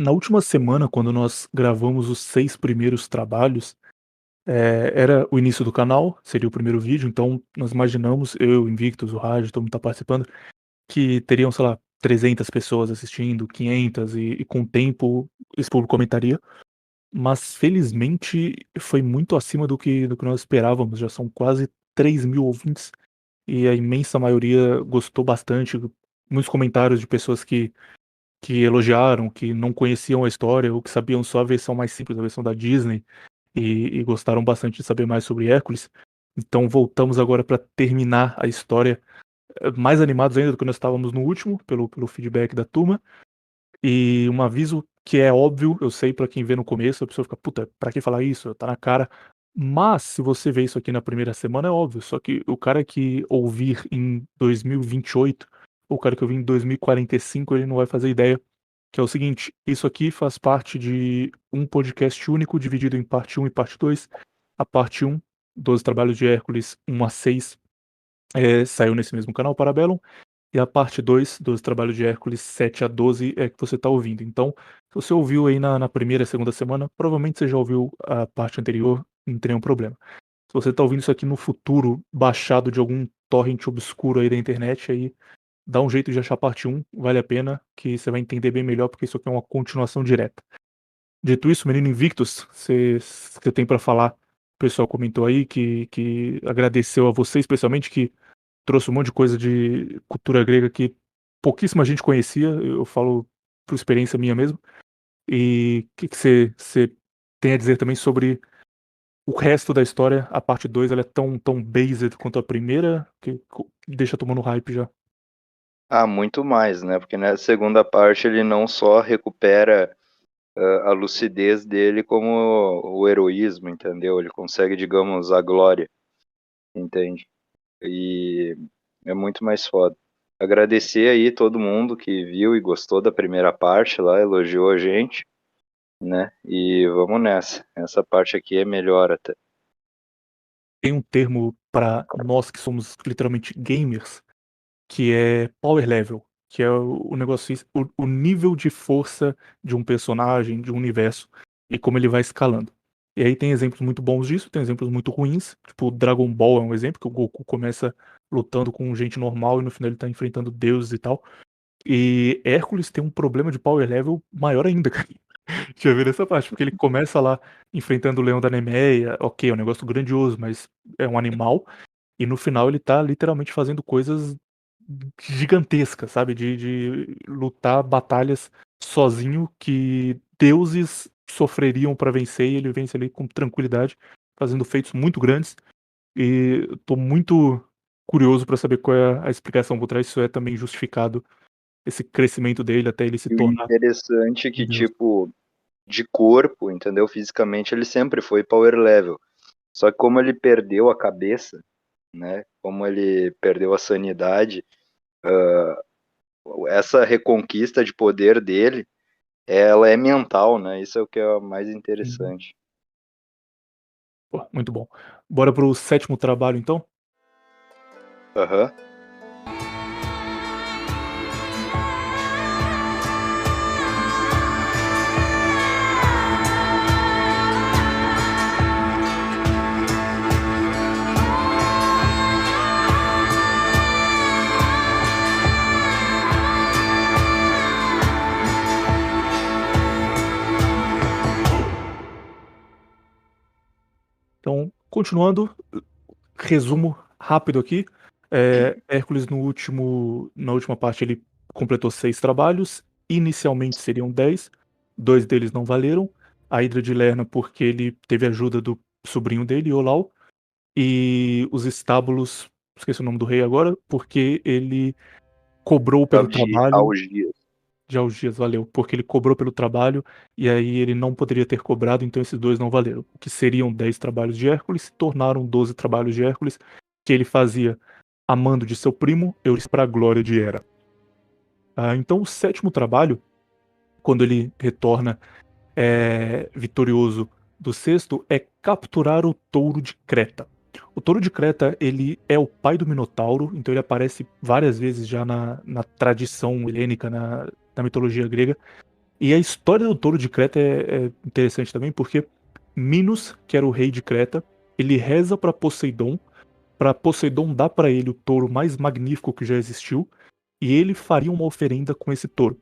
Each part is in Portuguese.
Na última semana, quando nós gravamos os 6 primeiros trabalhos, era o início do canal, seria o primeiro vídeo, então nós imaginamos, eu, Invictus, o Raj, todo mundo tá participando, que teriam, sei lá, 300 pessoas assistindo, 500 e com o tempo esse público aumentaria, mas felizmente foi muito acima do que nós esperávamos, já são quase 3.000 ouvintes e a imensa maioria gostou bastante, muitos comentários de pessoas que elogiaram, que não conheciam a história ou que sabiam só a versão mais simples, a versão da Disney, e gostaram bastante de saber mais sobre Hércules. Então voltamos agora para terminar a história, mais animados ainda do que nós estávamos no último, pelo feedback da turma. E um aviso que é óbvio, eu sei pra quem vê no começo, a pessoa fica: "Puta, pra que falar isso? Tá na cara". Mas se você vê isso aqui na primeira semana é óbvio, só que o cara que ouvir em 2028, ou o cara que ouvir em 2045, ele não vai fazer ideia, que é o seguinte: isso aqui faz parte de um podcast único dividido em parte um e parte 2. A parte um, 12 trabalhos de Hércules 1 a 6, saiu nesse mesmo canal Parabellum, e a parte 2 dos trabalhos de Hércules 7 a 12 é que você está ouvindo. Então, se você ouviu aí na primeira e segunda semana, provavelmente você já ouviu a parte anterior, não tem nenhum problema. Se você está ouvindo isso aqui no futuro, baixado de algum torrent obscuro aí da internet, aí dá um jeito de achar a parte um, vale a pena, que você vai entender bem melhor, porque isso aqui é uma continuação direta. Dito isso, menino Invictus, você tem para falar? O pessoal comentou aí que agradeceu a você especialmente, que trouxe um monte de coisa de cultura grega que pouquíssima gente conhecia, eu falo por experiência minha mesmo. E o que você tem a dizer também sobre o resto da história? A parte 2 ela é tão based quanto a primeira, que deixa tomando hype já. Ah, muito mais, né? Porque na segunda parte ele não só recupera a lucidez dele como o heroísmo, entendeu? Ele consegue, digamos, a glória, entende? E é muito mais foda. Agradecer aí todo mundo que viu e gostou da primeira parte lá, elogiou a gente, né? E vamos nessa. Essa parte aqui é melhor até. Tem um termo para nós que somos literalmente gamers, que é power level, que é o negócio, o nível de força de um personagem, de um universo, e como ele vai escalando. E aí tem exemplos muito bons disso, tem exemplos muito ruins, tipo Dragon Ball é um exemplo, que o Goku começa lutando com gente normal e no final ele tá enfrentando deuses e tal. E Hércules tem um problema de power level maior ainda, cara. Já vi essa parte, porque ele começa lá enfrentando o Leão da Nemeia, ok, é um negócio grandioso, mas é um animal, e no final ele tá literalmente fazendo coisas gigantescas, sabe, de lutar batalhas sozinho que deuses sofreriam pra vencer e ele vence ali com tranquilidade, fazendo feitos muito grandes. E eu tô muito curioso pra saber qual é a explicação por trás, se isso é também justificado, esse crescimento dele até ele se E o tornar interessante é um que, deus. tipo, de corpo, entendeu? Fisicamente ele sempre foi power level. Só que como ele perdeu a cabeça, né? Como ele perdeu a sanidade, essa reconquista de poder dele, ela é mental, né? Isso é o que é mais Uhum. interessante. Pô, muito bom. Bora pro sétimo trabalho então? Aham. Então, continuando, resumo rápido aqui. Hércules na última parte ele completou 6 trabalhos, inicialmente seriam 10, 2 deles não valeram. A Hidra de Lerna porque ele teve ajuda do sobrinho dele, Olau, e os estábulos, esqueci o nome do rei agora, porque ele cobrou pelo trabalho. Algias. De Algias, valeu. Porque ele cobrou pelo trabalho, e aí ele não poderia ter cobrado, então esses 2 não valeram. O que seriam 10 trabalhos de Hércules, se tornaram 12 trabalhos de Hércules, que ele fazia a mando de seu primo, Eurípides, para a glória de Hera. Então o sétimo trabalho, quando ele retorna vitorioso do sexto, é capturar o touro de Creta. O touro de Creta, ele é o pai do Minotauro, então ele aparece várias vezes já na tradição helênica, na mitologia grega. E a história do touro de Creta é interessante também, porque Minos, que era o rei de Creta, ele reza para Poseidon dar para ele o touro mais magnífico que já existiu, e ele faria uma oferenda com esse touro.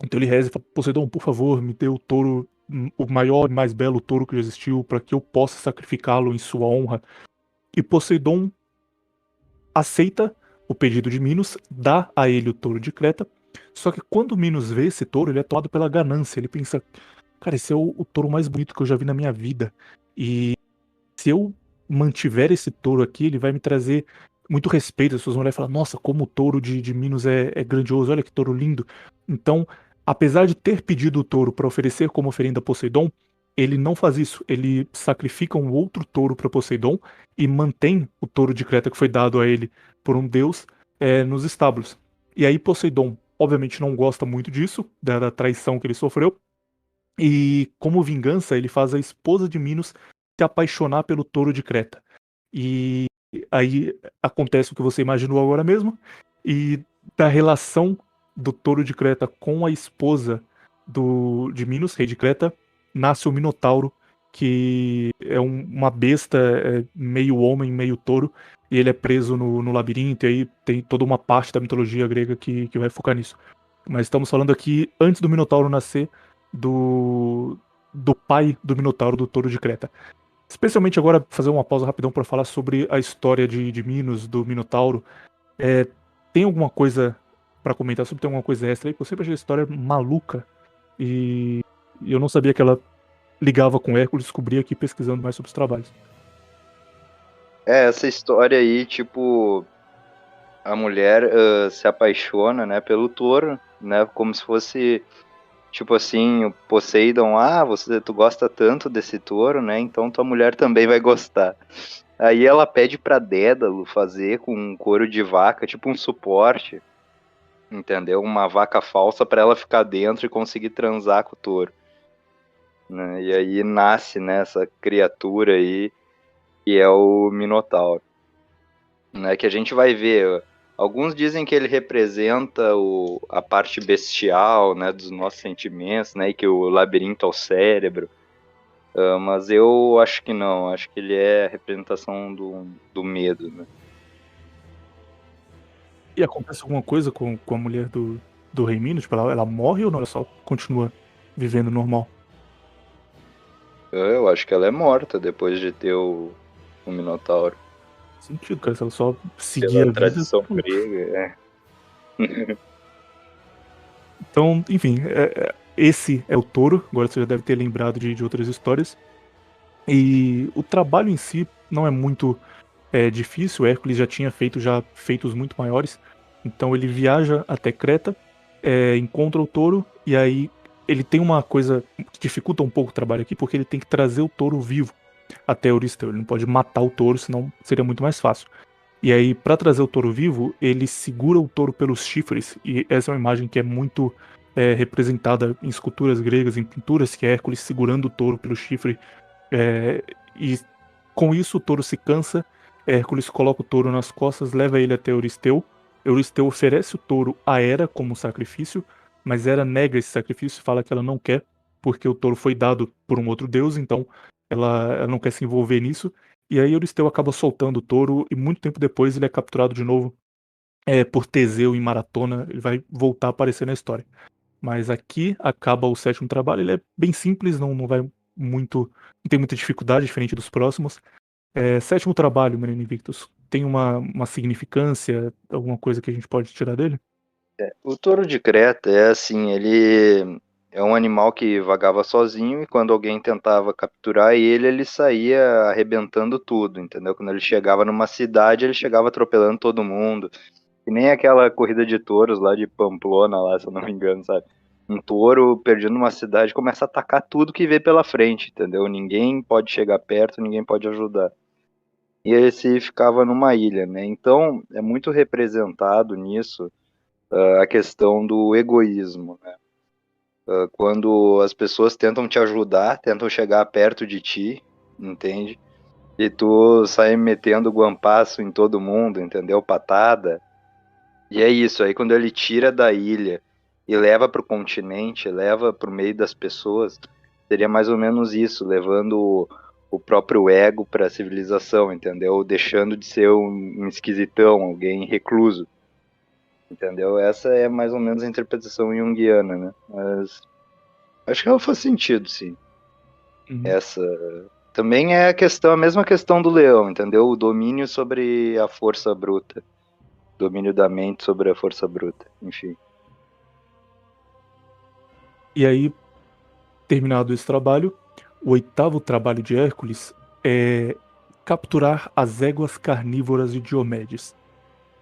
Então ele reza e fala: Poseidon, por favor, me dê o touro, o maior e mais belo touro que já existiu, para que eu possa sacrificá-lo em sua honra. E Poseidon aceita o pedido de Minos, dá a ele o touro de Creta. Só que quando Minos vê esse touro, ele é tomado pela ganância. Ele pensa: cara, esse é o touro mais bonito que eu já vi na minha vida. E se eu mantiver esse touro aqui, ele vai me trazer muito respeito. As pessoas vão olhar e falar: nossa, como o touro de Minos é grandioso, olha que touro lindo. Então, apesar de ter pedido o touro para oferecer como oferenda a Poseidon, ele não faz isso. Ele sacrifica um outro touro para Poseidon e mantém o touro de Creta que foi dado a ele por um deus nos estábulos. E aí Poseidon, obviamente, não gosta muito disso, da traição que ele sofreu. E como vingança, ele faz a esposa de Minos se apaixonar pelo touro de Creta. E aí acontece o que você imaginou agora mesmo. E da relação do touro de Creta com a esposa de Minos, rei de Creta, nasce o Minotauro, que é uma besta, meio homem, meio touro, e ele é preso no labirinto, e aí tem toda uma parte da mitologia grega que vai focar nisso. Mas estamos falando aqui, antes do Minotauro nascer, do, do pai do Minotauro, do Touro de Creta. Especialmente agora, fazer uma pausa rapidão para falar sobre a história de Minos, do Minotauro. É, tem alguma coisa para comentar sobre? Tem alguma coisa extra aí? Porque eu sempre achei a história maluca e eu não sabia que ela ligava com Hércules, descobri aqui pesquisando mais sobre os trabalhos. Essa história aí, tipo, a mulher se apaixona, né, pelo touro, né, como se fosse, tipo assim, o Poseidon, tu gosta tanto desse touro, né, então tua mulher também vai gostar. Aí ela pede pra Dédalo fazer com um couro de vaca, tipo um suporte, entendeu? Uma vaca falsa pra ela ficar dentro e conseguir transar com o touro, né, e aí nasce, né, essa criatura aí, que é o Minotauro, né, que a gente vai ver. Alguns dizem que ele representa a parte bestial, né, dos nossos sentimentos, né, e que o labirinto é o cérebro. Mas eu acho que não. Acho que ele é a representação do medo, né? E acontece alguma coisa com a mulher do Rei Minos? Tipo, ela morre ou não? Ela só continua vivendo normal? Eu acho que ela é morta depois de ter o Minotauro. Sentido, cara. Se ela só Pela seguir a vida. tradição grega, Então, enfim, esse é o touro. Agora você já deve ter lembrado de outras histórias. E o trabalho em si não é muito difícil. O Hércules já tinha feito já feitos muito maiores. Então ele viaja até Creta, encontra o touro, e aí ele tem uma coisa que dificulta um pouco o trabalho aqui, porque ele tem que trazer o touro vivo até Euristeu. Ele não pode matar o touro, senão seria muito mais fácil. E aí, para trazer o touro vivo, ele segura o touro pelos chifres. E essa é uma imagem que é muito representada em esculturas gregas, em pinturas, que é Hércules segurando o touro pelo chifre. E com isso o touro se cansa. Hércules coloca o touro nas costas, leva ele até Euristeu. Euristeu oferece o touro a Hera como sacrifício, mas Hera nega esse sacrifício e fala que ela não quer, porque o touro foi dado por um outro deus, então ela não quer se envolver nisso. E aí Euristeu acaba soltando o touro e muito tempo depois ele é capturado de novo por Teseu em Maratona. Ele vai voltar a aparecer na história. Mas aqui acaba o sétimo trabalho. Ele é bem simples, não vai muito, não tem muita dificuldade diferente dos próximos. Sétimo trabalho, Menino Invictus. Tem uma significância, alguma coisa que a gente pode tirar dele? o touro de Creta é assim, ele é um animal que vagava sozinho e quando alguém tentava capturar ele, ele saía arrebentando tudo, entendeu? Quando ele chegava numa cidade, ele chegava atropelando todo mundo. Que nem aquela corrida de touros lá de Pamplona, lá, se eu não me engano, sabe? Um touro perdido numa cidade começa a atacar tudo que vê pela frente, entendeu? Ninguém pode chegar perto, ninguém pode ajudar. E esse ficava numa ilha, né? Então é muito representado nisso a questão do egoísmo, né? Quando as pessoas tentam te ajudar, tentam chegar perto de ti, entende? E tu sai metendo guampaço em todo mundo, entendeu? Patada. E é isso, aí quando ele tira da ilha e leva para o continente, leva para o meio das pessoas, seria mais ou menos isso, levando o próprio ego para a civilização, entendeu? Deixando de ser um esquisitão, alguém recluso, entendeu? Essa é mais ou menos a interpretação junguiana, né? Mas acho que ela faz sentido, sim. Uhum. Essa também é a mesma questão do leão, entendeu? O domínio sobre a força bruta, domínio da mente sobre a força bruta, enfim. E aí, terminado esse trabalho, o oitavo trabalho de Hércules é capturar as éguas carnívoras de Diomedes.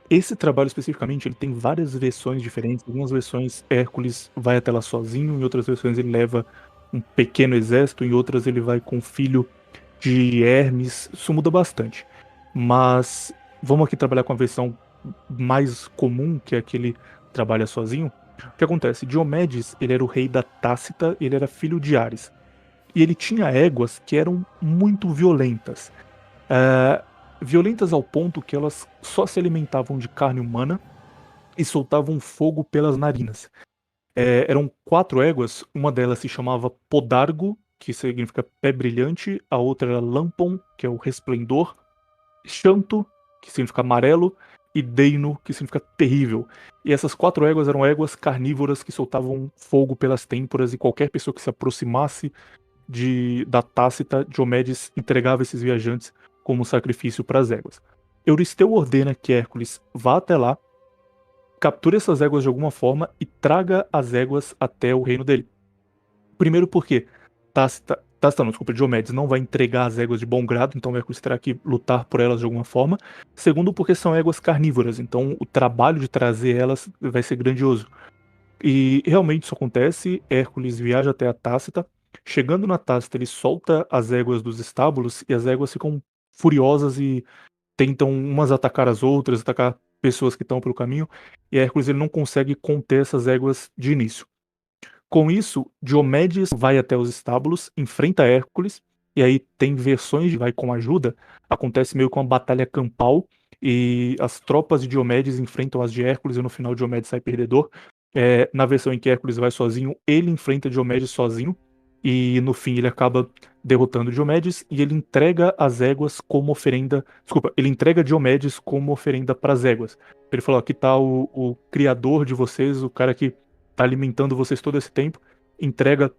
Esse trabalho especificamente, ele tem várias versões diferentes. Algumas versões Hércules vai até lá sozinho, em outras versões ele leva um pequeno exército, em outras ele vai com o filho de Hermes. Isso muda bastante. Mas vamos aqui trabalhar com a versão mais comum, que é aquele que trabalha sozinho. O que acontece? Diomedes, ele era o rei da Tácita, ele era filho de Ares. E ele tinha éguas que eram muito violentas. eh, Violentas ao ponto que elas só se alimentavam de carne humana e soltavam fogo pelas narinas. Eram 4 éguas, uma delas se chamava Podargo, que significa pé brilhante, a outra era Lampon, que é o resplendor, Xanto, que significa amarelo, e Deino, que significa terrível. E essas 4 éguas eram éguas carnívoras que soltavam fogo pelas têmporas, e qualquer pessoa que se aproximasse da Tácita, Diomedes entregava esses viajantes como sacrifício para as éguas. Euristeu ordena que Hércules vá até lá, capture essas éguas de alguma forma e traga as éguas até o reino dele. Primeiro porque Tácita não, desculpa, Diomedes não vai entregar as éguas de bom grado, então Hércules terá que lutar por elas de alguma forma. Segundo porque são éguas carnívoras, então o trabalho de trazer elas vai ser grandioso. E realmente isso acontece. Hércules viaja até a Tácita. Chegando na Tácita, ele solta as éguas dos estábulos e as éguas ficam furiosas e tentam umas atacar as outras, atacar pessoas que estão pelo caminho. E Hércules ele não consegue conter essas éguas de início. Com isso, Diomedes vai até os estábulos, enfrenta Hércules, e aí tem versões de vai com ajuda, acontece meio que uma batalha campal, e as tropas de Diomedes enfrentam as de Hércules, e no final Diomedes sai perdedor. Na versão em que Hércules vai sozinho, ele enfrenta Diomedes sozinho, e no fim ele acaba derrotando Diomedes, e ele entrega as éguas como oferenda. Desculpa, ele entrega Diomedes como oferenda para as éguas. Ele falou: aqui tá o criador de vocês, o cara que tá alimentando vocês todo esse tempo, entrega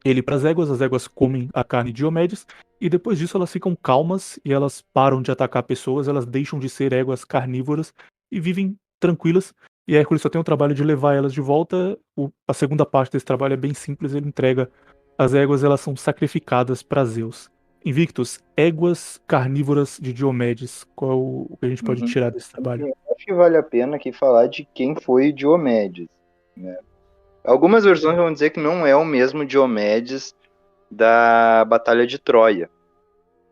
ele para as éguas comem a carne de Diomedes, e depois disso elas ficam calmas e elas param de atacar pessoas, elas deixam de ser éguas carnívoras e vivem tranquilas. E Hércules só tem o trabalho de levar elas de volta. A segunda parte desse trabalho é bem simples, ele entrega as éguas, elas são sacrificadas para Zeus. Invictus, éguas carnívoras de Diomedes, qual é o que a gente pode Uhum. tirar desse trabalho? Eu acho que vale a pena aqui falar de quem foi Diomedes, né? Algumas versões vão dizer que não é o mesmo Diomedes da Batalha de Troia,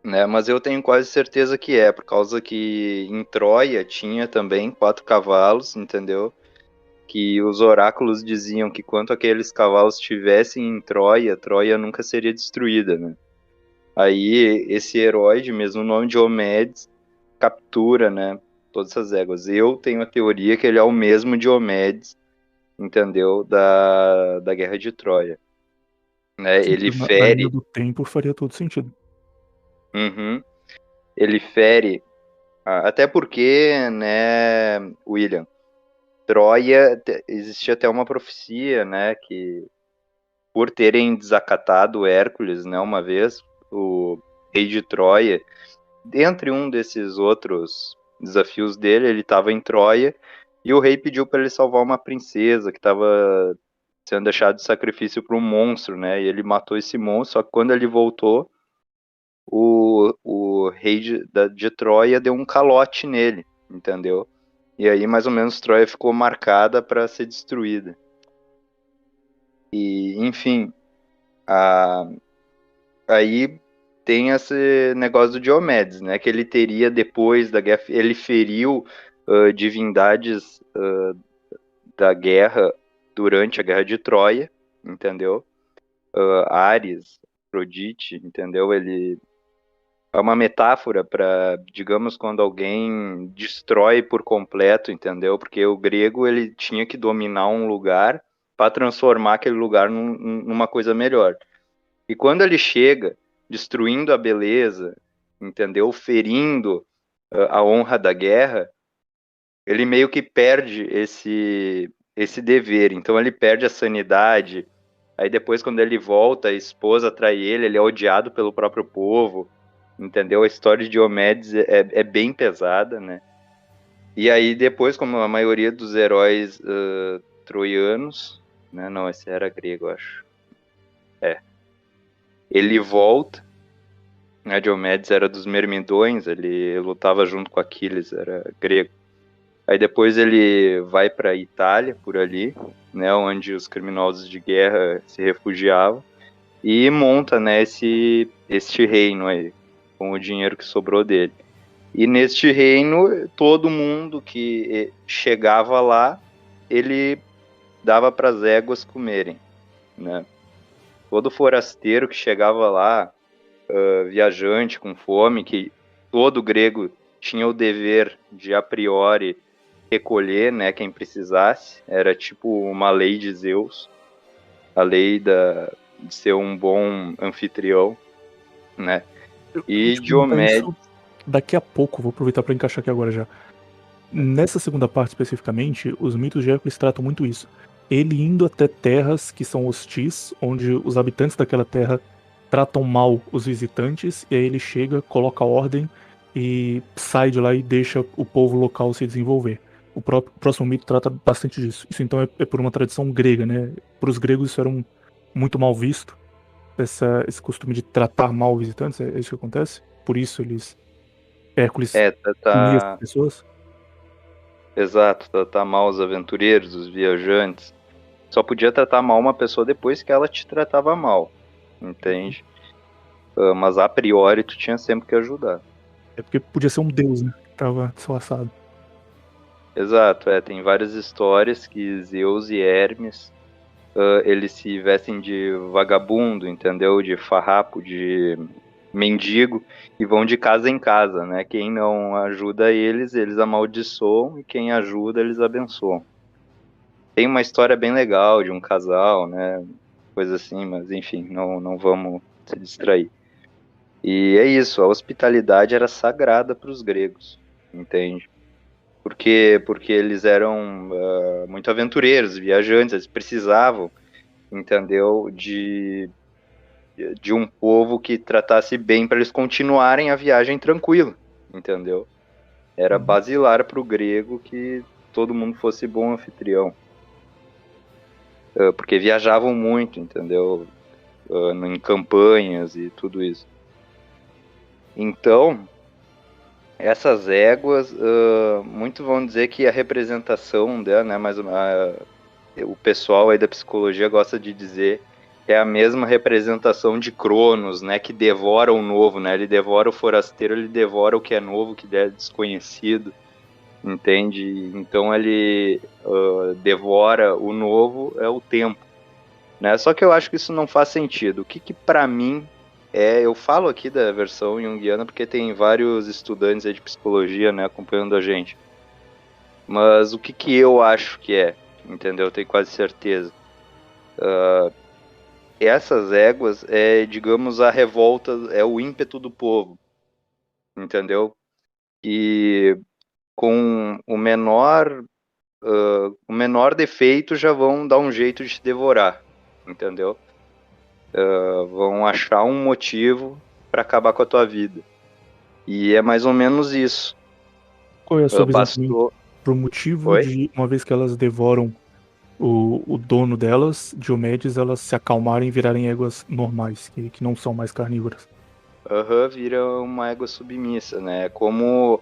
né? Mas eu tenho quase certeza que é, por causa que em Troia tinha também 4 cavalos, entendeu? Que os oráculos diziam que quanto aqueles cavalos estivessem em Troia, Troia nunca seria destruída, né? Aí esse herói de mesmo nome, Diomedes, captura, né, todas essas éguas. Eu tenho a teoria que ele é o mesmo Diomedes, entendeu? Da Guerra de Troia, né? Sim, Ele na linha fere, do tempo faria todo sentido. uhum, ele fere, até porque, né, William, Troia, existia até uma profecia, né, que por terem desacatado Hércules, né, uma vez, o rei de Troia, dentre um desses outros desafios dele, ele estava em Troia e o rei pediu para ele salvar uma princesa que estava sendo deixada de sacrifício para um monstro, né? E ele matou esse monstro, só que quando ele voltou, o rei de Troia deu um calote nele, entendeu? E aí, mais ou menos, Troia ficou marcada para ser destruída. E, enfim, a, aí tem esse negócio do Diomedes, né? Que ele teria, depois da guerra, ele feriu divindades da guerra durante a guerra de Troia, entendeu? Ares, Afrodite, entendeu? Ele é uma metáfora para, digamos, quando alguém destrói por completo, entendeu? Porque o grego ele tinha que dominar um lugar para transformar aquele lugar numa coisa melhor. E quando ele chega, destruindo a beleza, entendeu? Ferindo a honra da guerra, ele meio que perde esse dever. Então ele perde a sanidade. Aí depois, quando ele volta, a esposa trai ele é odiado pelo próprio povo, entendeu? A história de Diomedes é bem pesada, né? E aí depois, como a maioria dos heróis troianos, né? Não, esse era grego, eu acho. Ele volta, né? Diomedes era dos Mirmidões, ele lutava junto com Aquiles, era grego. Aí depois ele vai para Itália, por ali, né? Onde os criminosos de guerra se refugiavam. E monta, né, este reino aí, com o dinheiro que sobrou dele. E neste reino, todo mundo que chegava lá, ele dava para as éguas comerem, né? Todo forasteiro que chegava lá, viajante com fome, que todo grego tinha o dever de, a priori, recolher, né, quem precisasse. Era tipo uma lei de Zeus, a lei de ser um bom anfitrião, né? Eu vou E te perguntar Diomedes. isso daqui a pouco, vou aproveitar para encaixar aqui agora já. Nessa segunda parte especificamente, os mitos de Hércules tratam muito isso. Ele indo até terras que são hostis, onde os habitantes daquela terra tratam mal os visitantes, e aí ele chega, coloca ordem e sai de lá e deixa o povo local se desenvolver. O próximo mito trata bastante disso. Isso então é por uma tradição grega, né? Para os gregos isso era muito mal visto, esse costume de tratar mal visitantes, é isso que acontece. Por isso Hércules punia essas Tá, pessoas. exato, tratar mal os aventureiros, os viajantes. Só podia tratar mal uma pessoa depois que ela te tratava mal, entende? Mas a priori tu tinha sempre que ajudar. É porque podia ser um deus, né? Que tava disfarçado. Exato, tem várias histórias que Zeus e Hermes, eles se vestem de vagabundo, entendeu? De farrapo, de mendigo, e vão de casa em casa, né? Quem não ajuda eles, eles amaldiçoam, e quem ajuda, eles abençoam. Tem uma história bem legal de um casal, né? Coisa assim, mas enfim, não vamos se distrair. E é isso, a hospitalidade era sagrada para os gregos, entende? Porque eles eram muito aventureiros, viajantes, eles precisavam, entendeu? De um povo que tratasse bem para eles continuarem a viagem tranquilo, entendeu? Era Uhum. basilar para o grego que todo mundo fosse bom anfitrião, porque viajavam muito, entendeu? Em campanhas e tudo isso. Então, essas éguas, muito vão dizer que a representação dela, né, mas o pessoal aí da psicologia gosta de dizer que é a mesma representação de Cronos, né, que devora o novo, né, ele devora o forasteiro, ele devora o que é novo, que é desconhecido, entende? Então ele devora o novo, é o tempo, né? Só que eu acho que isso não faz sentido. O que para mim eu falo aqui da versão junguiana porque tem vários estudantes aí de psicologia, né, acompanhando a gente. Mas o que eu acho que entendeu? Eu tenho quase certeza. Essas éguas digamos, a revolta, é o ímpeto do povo, entendeu? E com o menor defeito já vão dar um jeito de te devorar, entendeu? Vão achar um motivo para acabar com a tua vida. E é mais ou menos isso. Qual é a sua visão também Bastou. pro motivo Oi? de, uma vez que elas devoram o dono delas, Diomedes, elas se acalmarem e virarem éguas normais, que não são mais carnívoras? Vira uma égua submissa, né? Como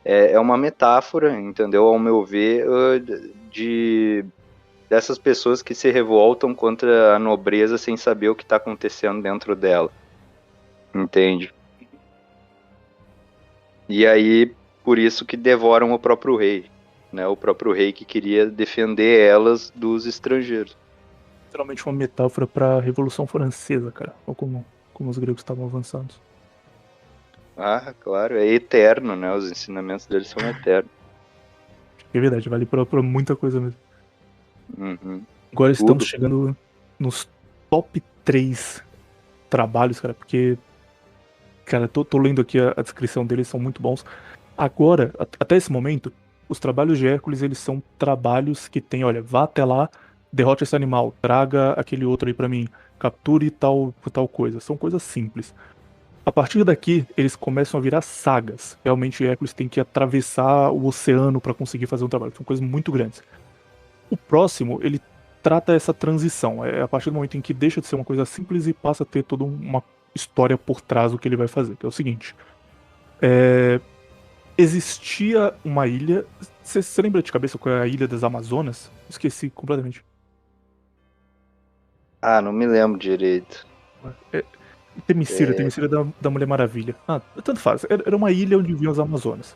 é uma metáfora, entendeu? Ao meu ver, dessas pessoas que se revoltam contra a nobreza sem saber o que está acontecendo dentro dela, entende? E aí, por isso que devoram o próprio rei, né? O próprio rei que queria defender elas dos estrangeiros. Literalmente uma metáfora pra Revolução Francesa, cara. Ou como os gregos estavam avançados. Ah, claro, é eterno, né? Os ensinamentos deles são eternos. É verdade, vale pra muita coisa mesmo. Uhum. Agora estamos Tudo. chegando nos top 3 trabalhos, cara, porque, cara, tô lendo aqui a descrição deles, são muito bons. Agora, até esse momento, os trabalhos de Hércules, eles são trabalhos que tem, olha, vá até lá, derrote esse animal, traga aquele outro aí pra mim, capture tal coisa. São coisas simples. A partir daqui, eles começam a virar sagas. Realmente, Hércules tem que atravessar o oceano pra conseguir fazer um trabalho. São coisas muito grandes. O próximo, ele trata essa transição. É a partir do momento em que deixa de ser uma coisa simples e passa a ter toda uma história por trás do que ele vai fazer. Que é o seguinte. Existia uma ilha. Você lembra de cabeça qual é a Ilha das Amazonas? Esqueci completamente. Ah, não me lembro direito. É, Temicira da Mulher Maravilha. Ah, tanto faz. Era uma ilha onde viviam as Amazonas.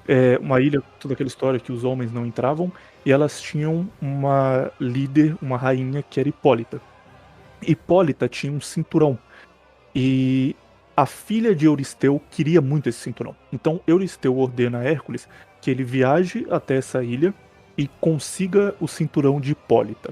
É uma ilha, toda aquela história que os homens não entravam, e elas tinham uma líder, uma rainha que era Hipólita. Hipólita tinha um cinturão, e a filha de Euristeu queria muito esse cinturão. Então Euristeu ordena a Hércules que ele viaje até essa ilha e consiga o cinturão de Hipólita.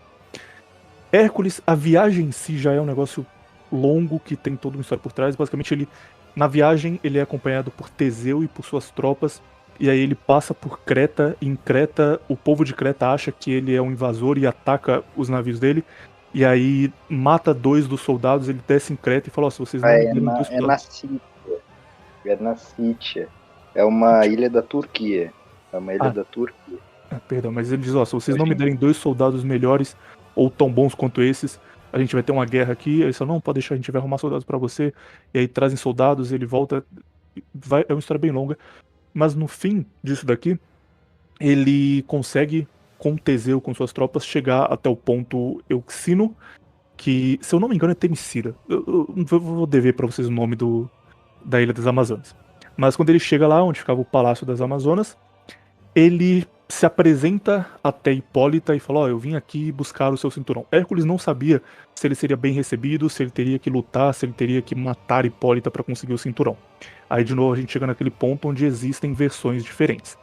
Hércules, a viagem em si já é um negócio longo que tem toda uma história por trás. Basicamente, na viagem ele é acompanhado por Teseu e por suas tropas. E aí ele passa por Creta. E em Creta, o povo de Creta acha que ele é um invasor e ataca os navios dele. E aí mata 2 dos soldados. Ele desce em Creta e fala: se vocês Ah, não me derem 2 é na soldados. Síria. É na Sítia. É uma ilha da Turquia. É uma ilha Ah, da Turquia. perdão, mas ele diz: se vocês não Hoje me em derem 2 soldados melhores ou tão bons quanto esses, a gente vai ter uma guerra aqui. Aí eles falam: não, pode deixar, a gente vai arrumar soldados pra você. E aí trazem soldados, ele volta. É uma história bem longa. Mas no fim disso daqui, ele consegue, com Teseu, com suas tropas, chegar até o ponto Euxino, que, se eu não me engano, é Temicira. Eu vou dever pra vocês o nome da Ilha das Amazonas. Mas quando ele chega lá, onde ficava o Palácio das Amazonas, ele se apresenta até Hipólita e fala: eu vim aqui buscar o seu cinturão. Hércules não sabia se ele seria bem recebido, se ele teria que lutar, se ele teria que matar Hipólita para conseguir o cinturão. Aí de novo a gente chega naquele ponto onde existem versões diferentes.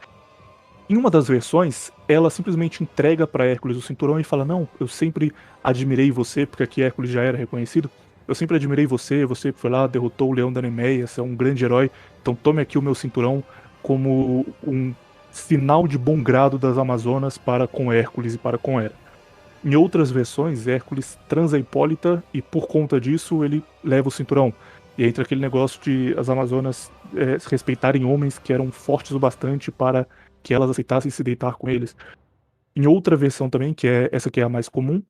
Em uma das versões, ela simplesmente entrega para Hércules o cinturão e fala: não, eu sempre admirei você, porque aqui Hércules já era reconhecido. Eu sempre admirei você, você foi lá, derrotou o Leão da Nemeia, você é um grande herói, então tome aqui o meu cinturão como um sinal de bom grado das Amazonas para com Hércules e para com Hera. Em outras versões, Hércules transa Hipólita e por conta disso ele leva o cinturão. E entra aquele negócio de as Amazonas respeitarem homens que eram fortes o bastante para que elas aceitassem se deitar com eles. Em outra versão também, que é essa que é a mais comum,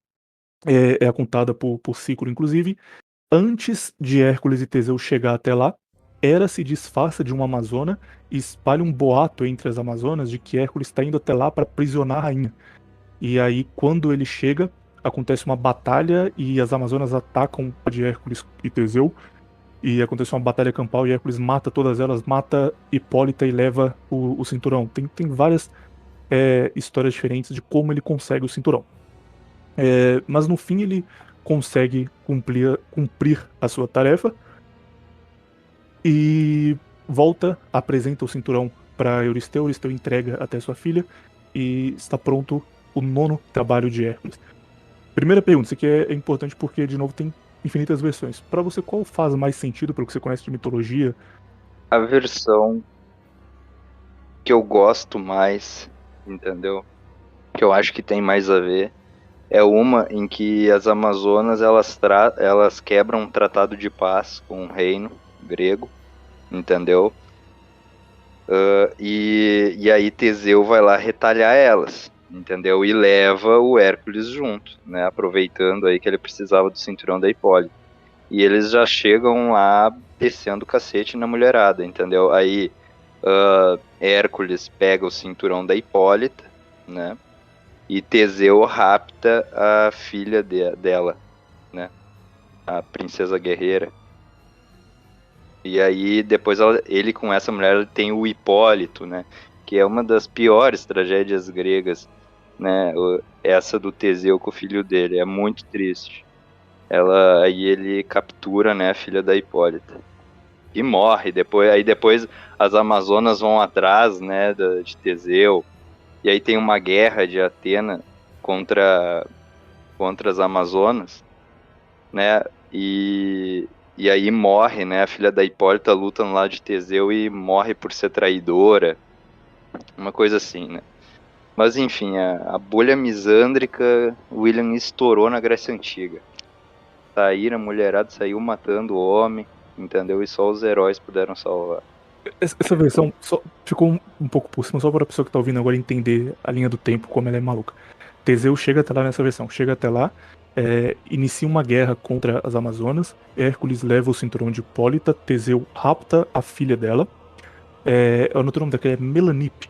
é a contada por Ciclo, inclusive, antes de Hércules e Teseu chegar até lá, Hera se disfarça de uma amazona e espalha um boato entre as Amazonas de que Hércules está indo até lá para aprisionar a rainha. E aí, quando ele chega, acontece uma batalha e as Amazonas atacam de Hércules e Teseu. E acontece uma batalha campal e Hércules mata todas elas, mata Hipólita e leva o cinturão. Tem várias histórias diferentes de como ele consegue o cinturão. Mas no fim ele consegue cumprir a sua tarefa e volta, apresenta o cinturão para Euristeu. Euristeu entrega até sua filha e está pronto o 9º trabalho de Hércules. Primeira pergunta, isso aqui é importante porque, de novo, tem infinitas versões. Para você, qual faz mais sentido pelo que você conhece de mitologia? A versão que eu gosto mais, entendeu? Que eu acho que tem mais a ver, é uma em que as Amazonas elas quebram um tratado de paz com um reino grego, entendeu? E aí Teseu vai lá retalhar elas, entendeu? E leva o Hércules junto, né? Aproveitando aí que ele precisava do cinturão da Hipólita. E eles já chegam lá descendo o cacete na mulherada, entendeu? Aí Hércules pega o cinturão da Hipólita, né? E Teseu rapta a filha dela, né? A princesa guerreira. E aí depois ele com essa mulher tem o Hipólito, né? Que é uma das piores tragédias gregas, né? Essa do Teseu com o filho dele, é muito triste. Aí ele captura, né, a filha da Hipólita e morre. Depois as Amazonas vão atrás, né, de Teseu. E aí tem uma guerra de Atena contra contra as Amazonas, né? E aí morre, né? A filha da Hipólita luta no lado de Teseu e morre por ser traidora, uma coisa assim, né? Mas enfim, a bolha misândrica, William estourou na Grécia Antiga. Saíram, a mulherada saiu matando o homem, entendeu? E só os heróis puderam salvar. Essa versão só ficou um pouco por cima, só para a pessoa que tá ouvindo agora entender a linha do tempo, como ela é maluca. Teseu chega até lá nessa versão, chega até lá, inicia uma guerra contra as Amazonas, Hércules leva o cinturão de Hipólita, Teseu rapta a filha dela, eu não tenho o nome daquela, é Melanippe.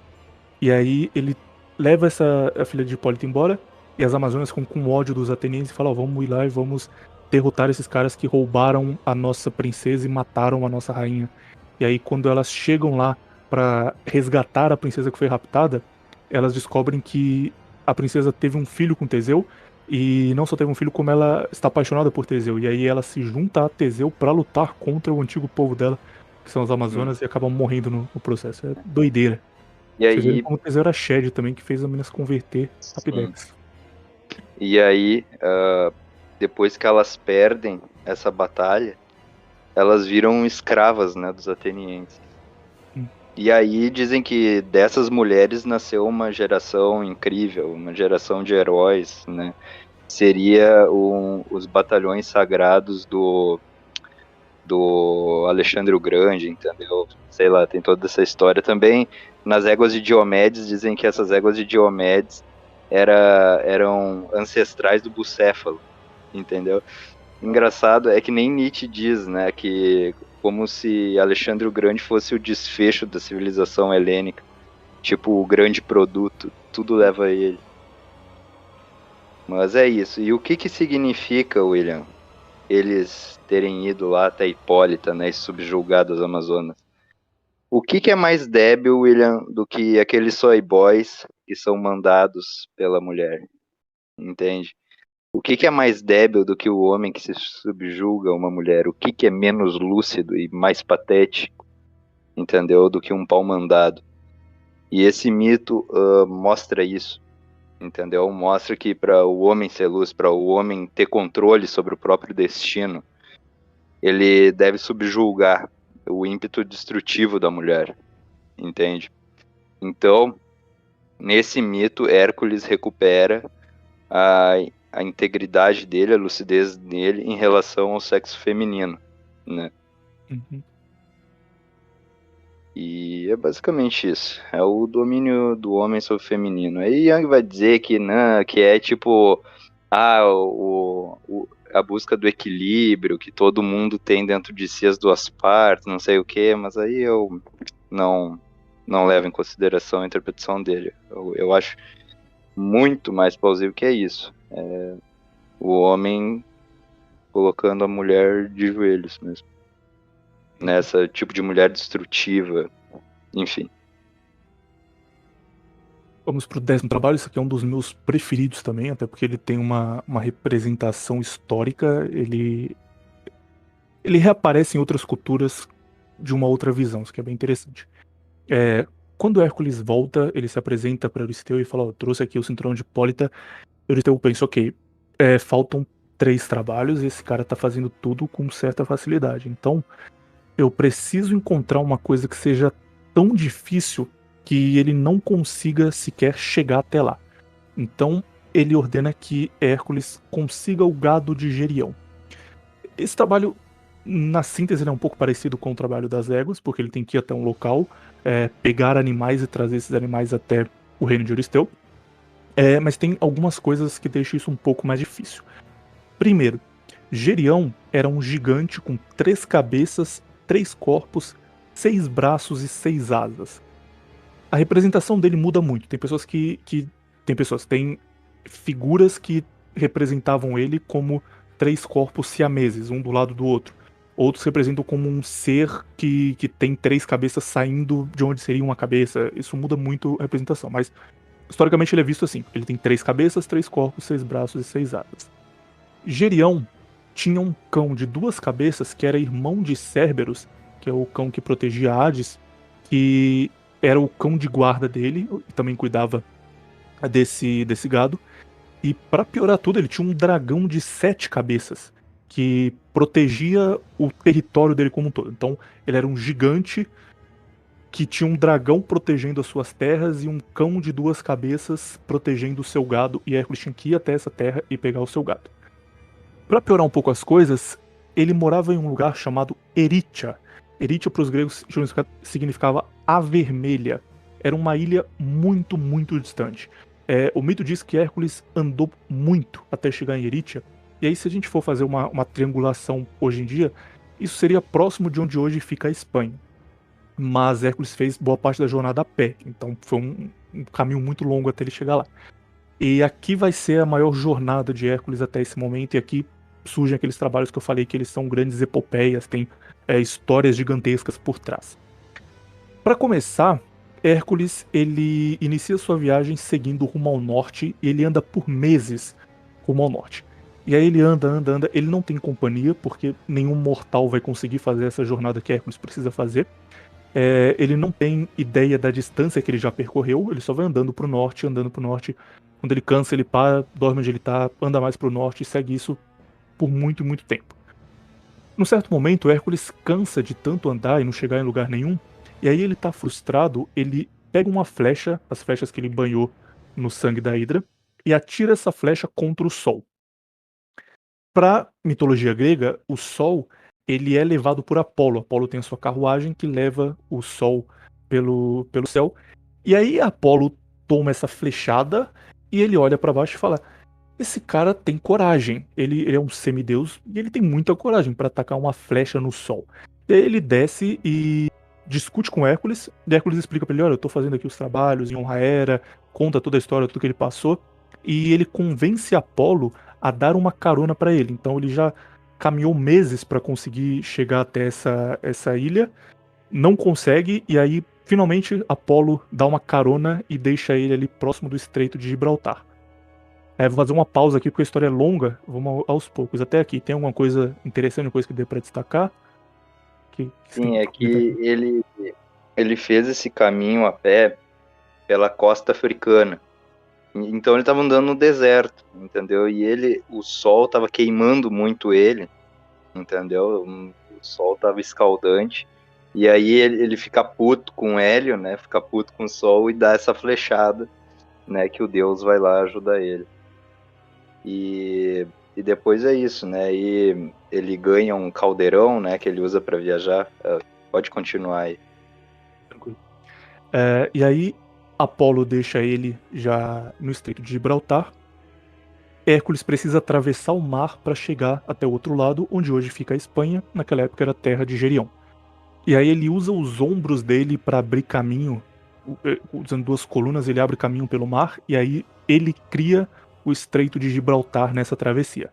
E aí ele leva a filha de Hipólita embora, e as Amazonas ficam com ódio dos atenienses e falam, ó, vamos ir lá e vamos derrotar esses caras que roubaram a nossa princesa e mataram a nossa rainha. E aí quando elas chegam lá pra resgatar a princesa que foi raptada, elas descobrem que a princesa teve um filho com Teseu, e não só teve um filho, como ela está apaixonada por Teseu. E aí ela se junta a Teseu pra lutar contra o antigo povo dela, que são as Amazonas, e acabam morrendo no processo. É doideira. E Vocês verem aí, como o Teseu era Shed também, que fez a menina se converter sim. rapidex. E aí, depois que elas perdem essa batalha, elas viram escravas, né, dos atenienses. E aí dizem que dessas mulheres nasceu uma geração incrível, uma geração de heróis, né? Seria os batalhões sagrados do Alexandre o Grande, entendeu? Sei lá, tem toda essa história. Também nas éguas de Diomedes dizem que essas éguas de Diomedes eram ancestrais do Bucéfalo, entendeu? Engraçado é que nem Nietzsche diz, né, que como se Alexandre o Grande fosse o desfecho da civilização helênica, tipo o grande produto, tudo leva a ele. Mas é isso. E o que significa, William, eles terem ido lá até Hipólita, né, e subjugado as Amazonas? O que é mais débil, William, do que aqueles soy boys que são mandados pela mulher? Entende? O que é mais débil do que o homem que se subjuga a uma mulher? O que é menos lúcido e mais patético, entendeu? Do que um pau mandado? E esse mito mostra isso, entendeu? Mostra que para o homem ser luz, para o homem ter controle sobre o próprio destino, ele deve subjugar o ímpeto destrutivo da mulher, entende? Então, nesse mito, Hércules recupera a integridade dele, a lucidez dele em relação ao sexo feminino, né? Uhum. E é basicamente isso. É o domínio do homem sobre o feminino. Aí Young vai dizer que não, que é tipo a busca do equilíbrio, que todo mundo tem dentro de si as duas partes, não sei o que, mas aí eu não levo em consideração a interpretação dele. Eu acho muito mais plausível que é isso. O homem colocando a mulher de joelhos mesmo. Nessa tipo de mulher destrutiva, enfim. Vamos pro 10º trabalho, isso aqui é um dos meus preferidos também, até porque ele tem uma representação histórica, ele reaparece em outras culturas de uma outra visão, isso que é bem interessante. Quando Hércules volta, ele se apresenta para Euristeu e fala, eu trouxe aqui o cinturão de Hipólita. Euristeu pensa, ok, faltam 3 trabalhos e esse cara tá fazendo tudo com certa facilidade, então eu preciso encontrar uma coisa que seja tão difícil que ele não consiga sequer chegar até lá. Então ele ordena que Hércules consiga o gado de Gerião. Esse trabalho, na síntese, ele é um pouco parecido com o trabalho das éguas, porque ele tem que ir até um local, pegar animais e trazer esses animais até o reino de Euristeu. Mas tem algumas coisas que deixam isso um pouco mais difícil. Primeiro, Gerião era um gigante com 3 cabeças, 3 corpos, 6 braços e 6 asas. A representação dele muda muito. Tem figuras que representavam ele como 3 corpos siameses, um do lado do outro. Outros representam como um ser que tem 3 cabeças saindo de onde seria uma cabeça. Isso muda muito a representação, mas historicamente ele é visto assim. Ele tem 3 cabeças, 3 corpos, 6 braços e 6 asas. Gerião tinha um cão de 2 cabeças que era irmão de Cerberus, que é o cão que protegia Hades, que era o cão de guarda dele, e também cuidava desse gado. E pra piorar tudo, ele tinha um dragão de 7 cabeças que protegia o território dele como um todo. Então, ele era um gigante que tinha um dragão protegendo as suas terras e um cão de 2 cabeças protegendo o seu gado, e Hércules tinha que ir até essa terra e pegar o seu gado. Pra piorar um pouco as coisas, ele morava em um lugar chamado Eritia. Eritia para os gregos significava a vermelha. Era uma ilha muito, muito distante. O mito diz que Hércules andou muito até chegar em Eritia. E aí, se a gente for fazer uma triangulação hoje em dia, isso seria próximo de onde hoje fica a Espanha. Mas Hércules fez boa parte da jornada a pé, então foi um caminho muito longo até ele chegar lá. E aqui vai ser a maior jornada de Hércules até esse momento, e aqui surgem aqueles trabalhos que eu falei que eles são grandes epopeias, tem histórias gigantescas por trás. Para começar, Hércules ele inicia sua viagem seguindo rumo ao norte, e ele anda por meses rumo ao norte. E aí ele anda, ele não tem companhia, porque nenhum mortal vai conseguir fazer essa jornada que Hércules precisa fazer. Ele não tem ideia da distância que ele já percorreu, ele só vai andando pro norte, andando pro norte. Quando ele cansa, ele para, dorme onde ele tá, anda mais pro norte e segue isso por muito, muito tempo. Num certo momento, Hércules cansa de tanto andar e não chegar em lugar nenhum, e aí ele tá frustrado, ele pega uma flecha, as flechas que ele banhou no sangue da Hidra, e atira essa flecha contra o sol. Pra mitologia grega, o sol ele é levado por Apolo. Apolo tem a sua carruagem que leva o sol pelo céu. E aí Apolo toma essa flechada e ele olha pra baixo e fala: esse cara tem coragem. Ele é um semideus e ele tem muita coragem pra atacar uma flecha no sol. E aí ele desce e discute com Hércules. E Hércules explica pra ele: olha, eu tô fazendo aqui os trabalhos em honra a Hera, conta toda a história, tudo que ele passou. E ele convence Apolo a dar uma carona pra ele. Então ele já caminhou meses pra conseguir chegar até essa ilha, não consegue, e aí finalmente Apolo dá uma carona e deixa ele ali próximo do Estreito de Gibraltar. Vou fazer uma pausa aqui porque a história é longa, vamos aos poucos. Até aqui, tem alguma coisa interessante, uma coisa que dê pra destacar? Que você tem Sim, é pra que comentar aqui? ele fez esse caminho a pé pela costa africana. Então ele estava andando no deserto, entendeu? E o sol estava queimando muito ele, entendeu? O sol estava escaldante. E aí ele fica puto com o Hélio, né? Fica puto com o sol e dá essa flechada, né? Que o Deus vai lá ajudar ele. E depois é isso, né? E ele ganha um caldeirão, né? Que ele usa para viajar. Pode continuar aí. Tranquilo. E aí, Apolo deixa ele já no Estreito de Gibraltar. Hércules precisa atravessar o mar para chegar até o outro lado, onde hoje fica a Espanha, naquela época era a terra de Gerion. E aí ele usa os ombros dele para abrir caminho, usando 2 colunas, ele abre caminho pelo mar, e aí ele cria o Estreito de Gibraltar nessa travessia.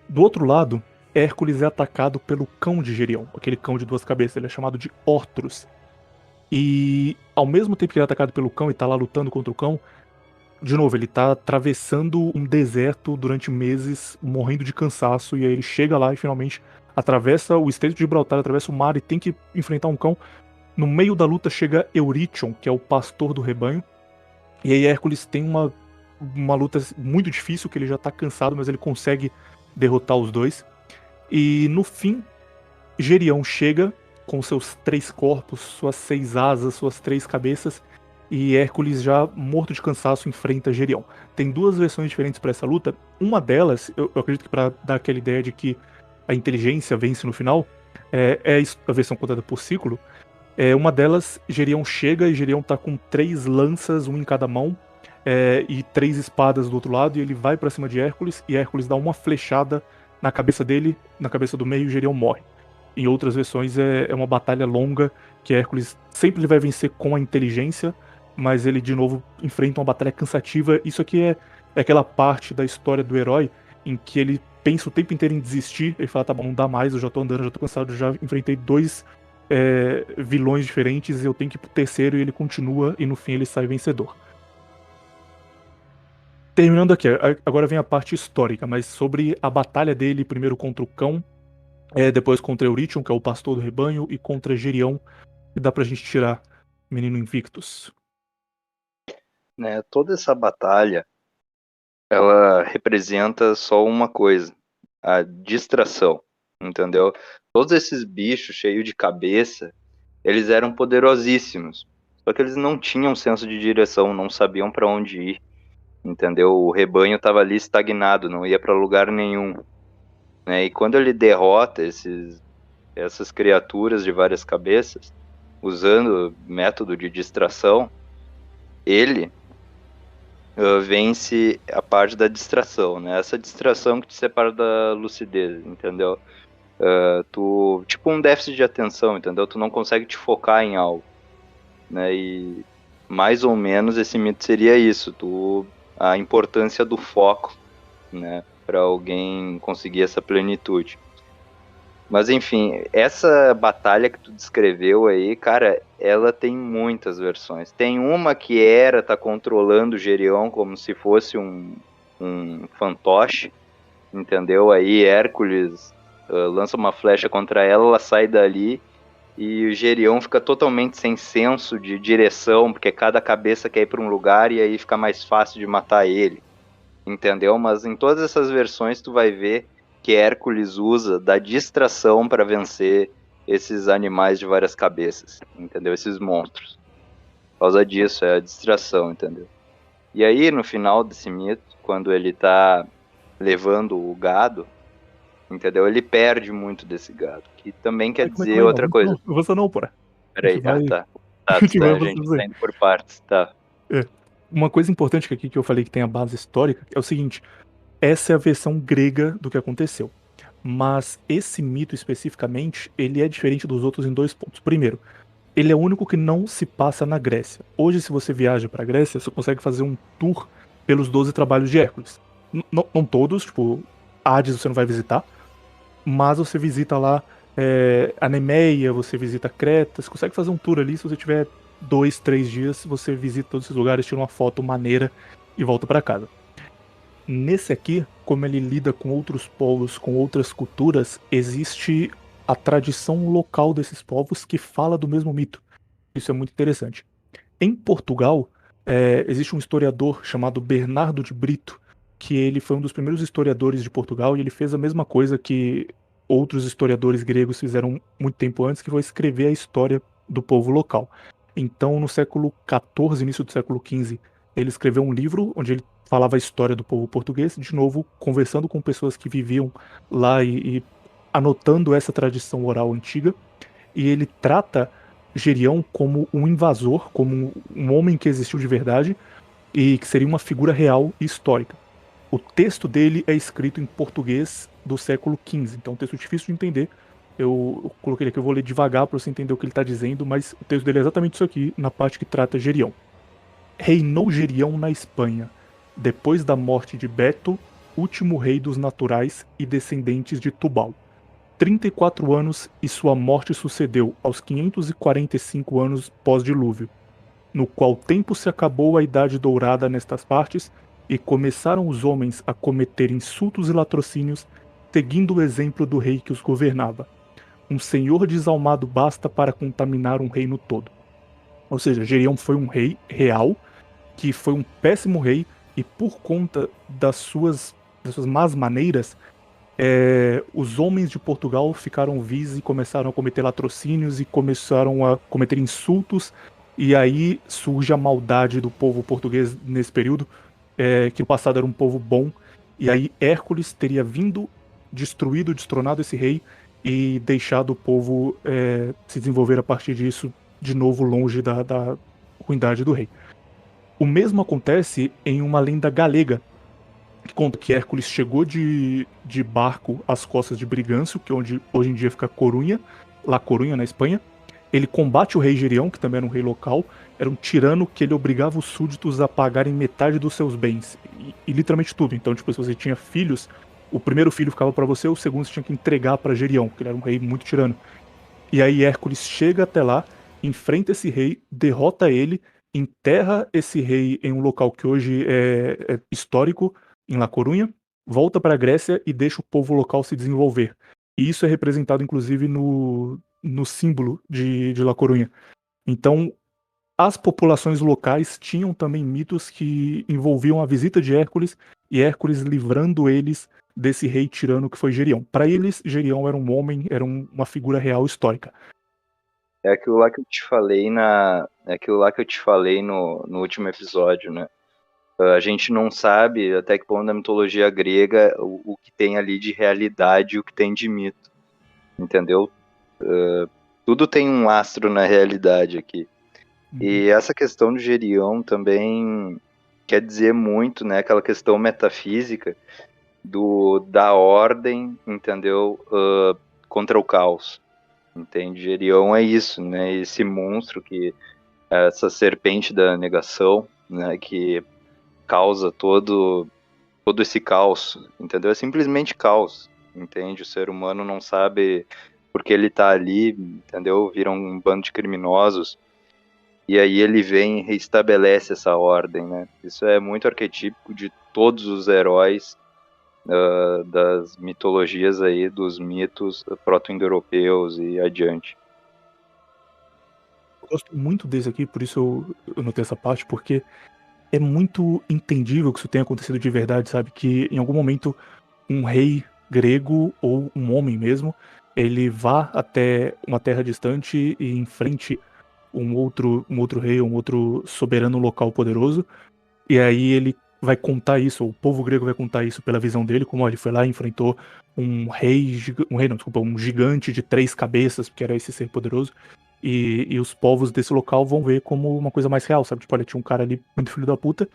Do outro lado, Hércules é atacado pelo cão de Gerion, aquele cão de 2 cabeças, ele é chamado de Ortrus. E ao mesmo tempo que ele é atacado pelo cão e tá lá lutando contra o cão, de novo, ele tá atravessando um deserto durante meses, morrendo de cansaço, e aí ele chega lá e finalmente atravessa o Estreito de Gibraltar, atravessa o mar e tem que enfrentar um cão. No meio da luta chega Eurítion, que é o pastor do rebanho, e aí Hércules tem uma luta muito difícil, que ele já tá cansado, mas ele consegue derrotar os dois. E no fim, Gerião chega com seus 3 corpos, suas 6 asas, suas 3 cabeças, e Hércules, já morto de cansaço, enfrenta Gerião. Tem 2 versões diferentes para essa luta. Uma delas, eu acredito que para dar aquela ideia de que a inteligência vence no final, é a versão contada por Ciclo. Uma delas, Gerião chega e Gerião tá com 3 lanças, um em cada mão, e 3 espadas do outro lado, e ele vai para cima de Hércules, e Hércules dá uma flechada na cabeça dele, na cabeça do meio, e Gerião morre. Em outras versões é uma batalha longa, que Hércules sempre ele vai vencer com a inteligência, mas ele de novo enfrenta uma batalha cansativa. Isso aqui é aquela parte da história do herói em que ele pensa o tempo inteiro em desistir, ele fala, tá bom, não dá mais, eu já tô andando, já tô cansado, já enfrentei 2 vilões diferentes, eu tenho que ir pro terceiro, e ele continua, e no fim ele sai vencedor. Terminando aqui, agora vem a parte histórica, mas sobre a batalha dele, primeiro contra o cão, depois contra Eurítion, que é o pastor do rebanho, e contra Gerião, que dá pra gente tirar Menino Invictus. Né, toda essa batalha ela representa só uma coisa, a distração, entendeu? Todos esses bichos cheios de cabeça, eles eram poderosíssimos, só que eles não tinham senso de direção, não sabiam para onde ir, entendeu? O rebanho estava ali estagnado, não ia para lugar nenhum, né? E quando ele derrota essas criaturas de várias cabeças, usando método de distração, ele vence a parte da distração, né? Essa distração que te separa da lucidez, entendeu? Tipo um déficit de atenção, entendeu? Tu não consegue te focar em algo, né? E mais ou menos esse mito seria isso, a importância do foco, né? Para alguém conseguir essa plenitude. Mas enfim, essa batalha que tu descreveu aí, cara, ela tem muitas versões. Tem uma que tá controlando o Gerion como se fosse um fantoche, entendeu? Aí Hércules lança uma flecha contra ela, ela sai dali e o Gerion fica totalmente sem senso de direção, porque cada cabeça quer ir para um lugar e aí fica mais fácil de matar ele, entendeu? Mas em todas essas versões tu vai ver que Hércules usa da distração para vencer esses animais de várias cabeças, entendeu? Esses monstros. Por causa disso, é a distração, entendeu? E aí, no final desse mito, quando ele tá levando o gado, entendeu? Ele perde muito desse gado, que também quer Calma dizer aí, não, outra coisa. avança não, porra. A gente Peraí, vai, tá. a gente vai A gente avançando tá aí. indo por partes, tá. É. Uma coisa importante aqui que eu falei que tem a base histórica é o seguinte: essa é a versão grega do que aconteceu. Mas esse mito especificamente, ele é diferente dos outros em 2 pontos. Primeiro, ele é o único que não se passa na Grécia. Hoje, se você viaja pra Grécia, você consegue fazer um tour pelos 12 trabalhos de Hércules. Não todos, tipo, Hades você não vai visitar, mas você visita lá a Nemeia, você visita Creta, você consegue fazer um tour ali, se você tiver 2, 3 dias, você visita todos esses lugares, tira uma foto maneira e volta pra casa. Nesse aqui, como ele lida com outros povos, com outras culturas, existe a tradição local desses povos que fala do mesmo mito. Isso é muito interessante. Em Portugal, existe um historiador chamado Bernardo de Brito, que ele foi um dos primeiros historiadores de Portugal e ele fez a mesma coisa que outros historiadores gregos fizeram muito tempo antes, que foi escrever a história do povo local. Então, no século XIV, início do século XV, ele escreveu um livro onde ele falava a história do povo português, de novo, conversando com pessoas que viviam lá e anotando essa tradição oral antiga. E ele trata Gerião como um invasor, como um homem que existiu de verdade e que seria uma figura real e histórica. O texto dele é escrito em português do século XV, então é um texto difícil de entender. Eu coloquei ele aqui, eu vou ler devagar para você entender o que ele está dizendo, mas o texto dele é exatamente isso aqui, na parte que trata Gerião. Reinou Gerião na Espanha, depois da morte de Beto, último rei dos naturais e descendentes de Tubal. 34 anos e sua morte sucedeu aos 545 anos pós-dilúvio, no qual tempo se acabou a idade dourada nestas partes e começaram os homens a cometer insultos e latrocínios, seguindo o exemplo do rei que os governava. Um senhor desalmado basta para contaminar um reino todo. Ou seja, Gerião foi um rei real, que foi um péssimo rei, e por conta das suas más maneiras, os homens de Portugal ficaram vis e começaram a cometer latrocínios e começaram a cometer insultos, e aí surge a maldade do povo português nesse período, que no passado era um povo bom, e aí Hércules teria vindo, destruído, destronado esse rei e deixado o povo se desenvolver a partir disso, de novo longe da ruindade do rei. O mesmo acontece em uma lenda galega, que conta que Hércules chegou de barco às costas de Brigâncio, que é onde hoje em dia fica Corunha, La Corunha, na Espanha. Ele combate o rei Gerião, que também era um rei local, era um tirano que ele obrigava os súditos a pagarem metade dos seus bens, e literalmente tudo. Então, tipo, se você tinha filhos, o primeiro filho ficava para você, o segundo você tinha que entregar para Gerião, que ele era um rei muito tirano. E aí Hércules chega até lá, enfrenta esse rei, derrota ele, enterra esse rei em um local que hoje é histórico, em La Corunha, volta para a Grécia e deixa o povo local se desenvolver. E isso é representado inclusive no símbolo de La Corunha. Então, as populações locais tinham também mitos que envolviam a visita de Hércules e Hércules livrando eles desse rei tirano que foi Gerião. Para eles, Gerião era um homem, era uma figura real histórica. É aquilo lá que eu te falei é aquilo lá que eu te falei no último episódio, né? A gente não sabe até que ponto da mitologia grega o que tem ali de realidade e o que tem de mito, entendeu? Tudo tem um lastro na realidade aqui. E essa questão do Gerião também quer dizer muito, né? Aquela questão metafísica da ordem, entendeu? Contra o caos, entende? Gerião é isso, né? Esse monstro essa serpente da negação, né? Que causa todo esse caos, entendeu? É simplesmente caos, entende? O ser humano não sabe por que ele tá ali, entendeu? Vira um bando de criminosos. E aí ele vem e reestabelece essa ordem, né? Isso é muito arquetípico de todos os heróis das mitologias aí, dos mitos proto-indo-europeus e adiante. Eu gosto muito desse aqui, por isso eu notei essa parte, porque é muito entendível que isso tenha acontecido de verdade, sabe? Que em algum momento um rei grego ou um homem mesmo, ele vá até uma terra distante e enfrente um outro rei, um outro soberano local poderoso, e aí ele vai contar isso, o povo grego vai contar isso pela visão dele, como ó, ele foi lá e enfrentou um rei não, desculpa, um gigante de 3 cabeças, porque era esse ser poderoso, e os povos desse local vão ver como uma coisa mais real, sabe? Tipo, olha, tinha um cara ali muito filho da puta,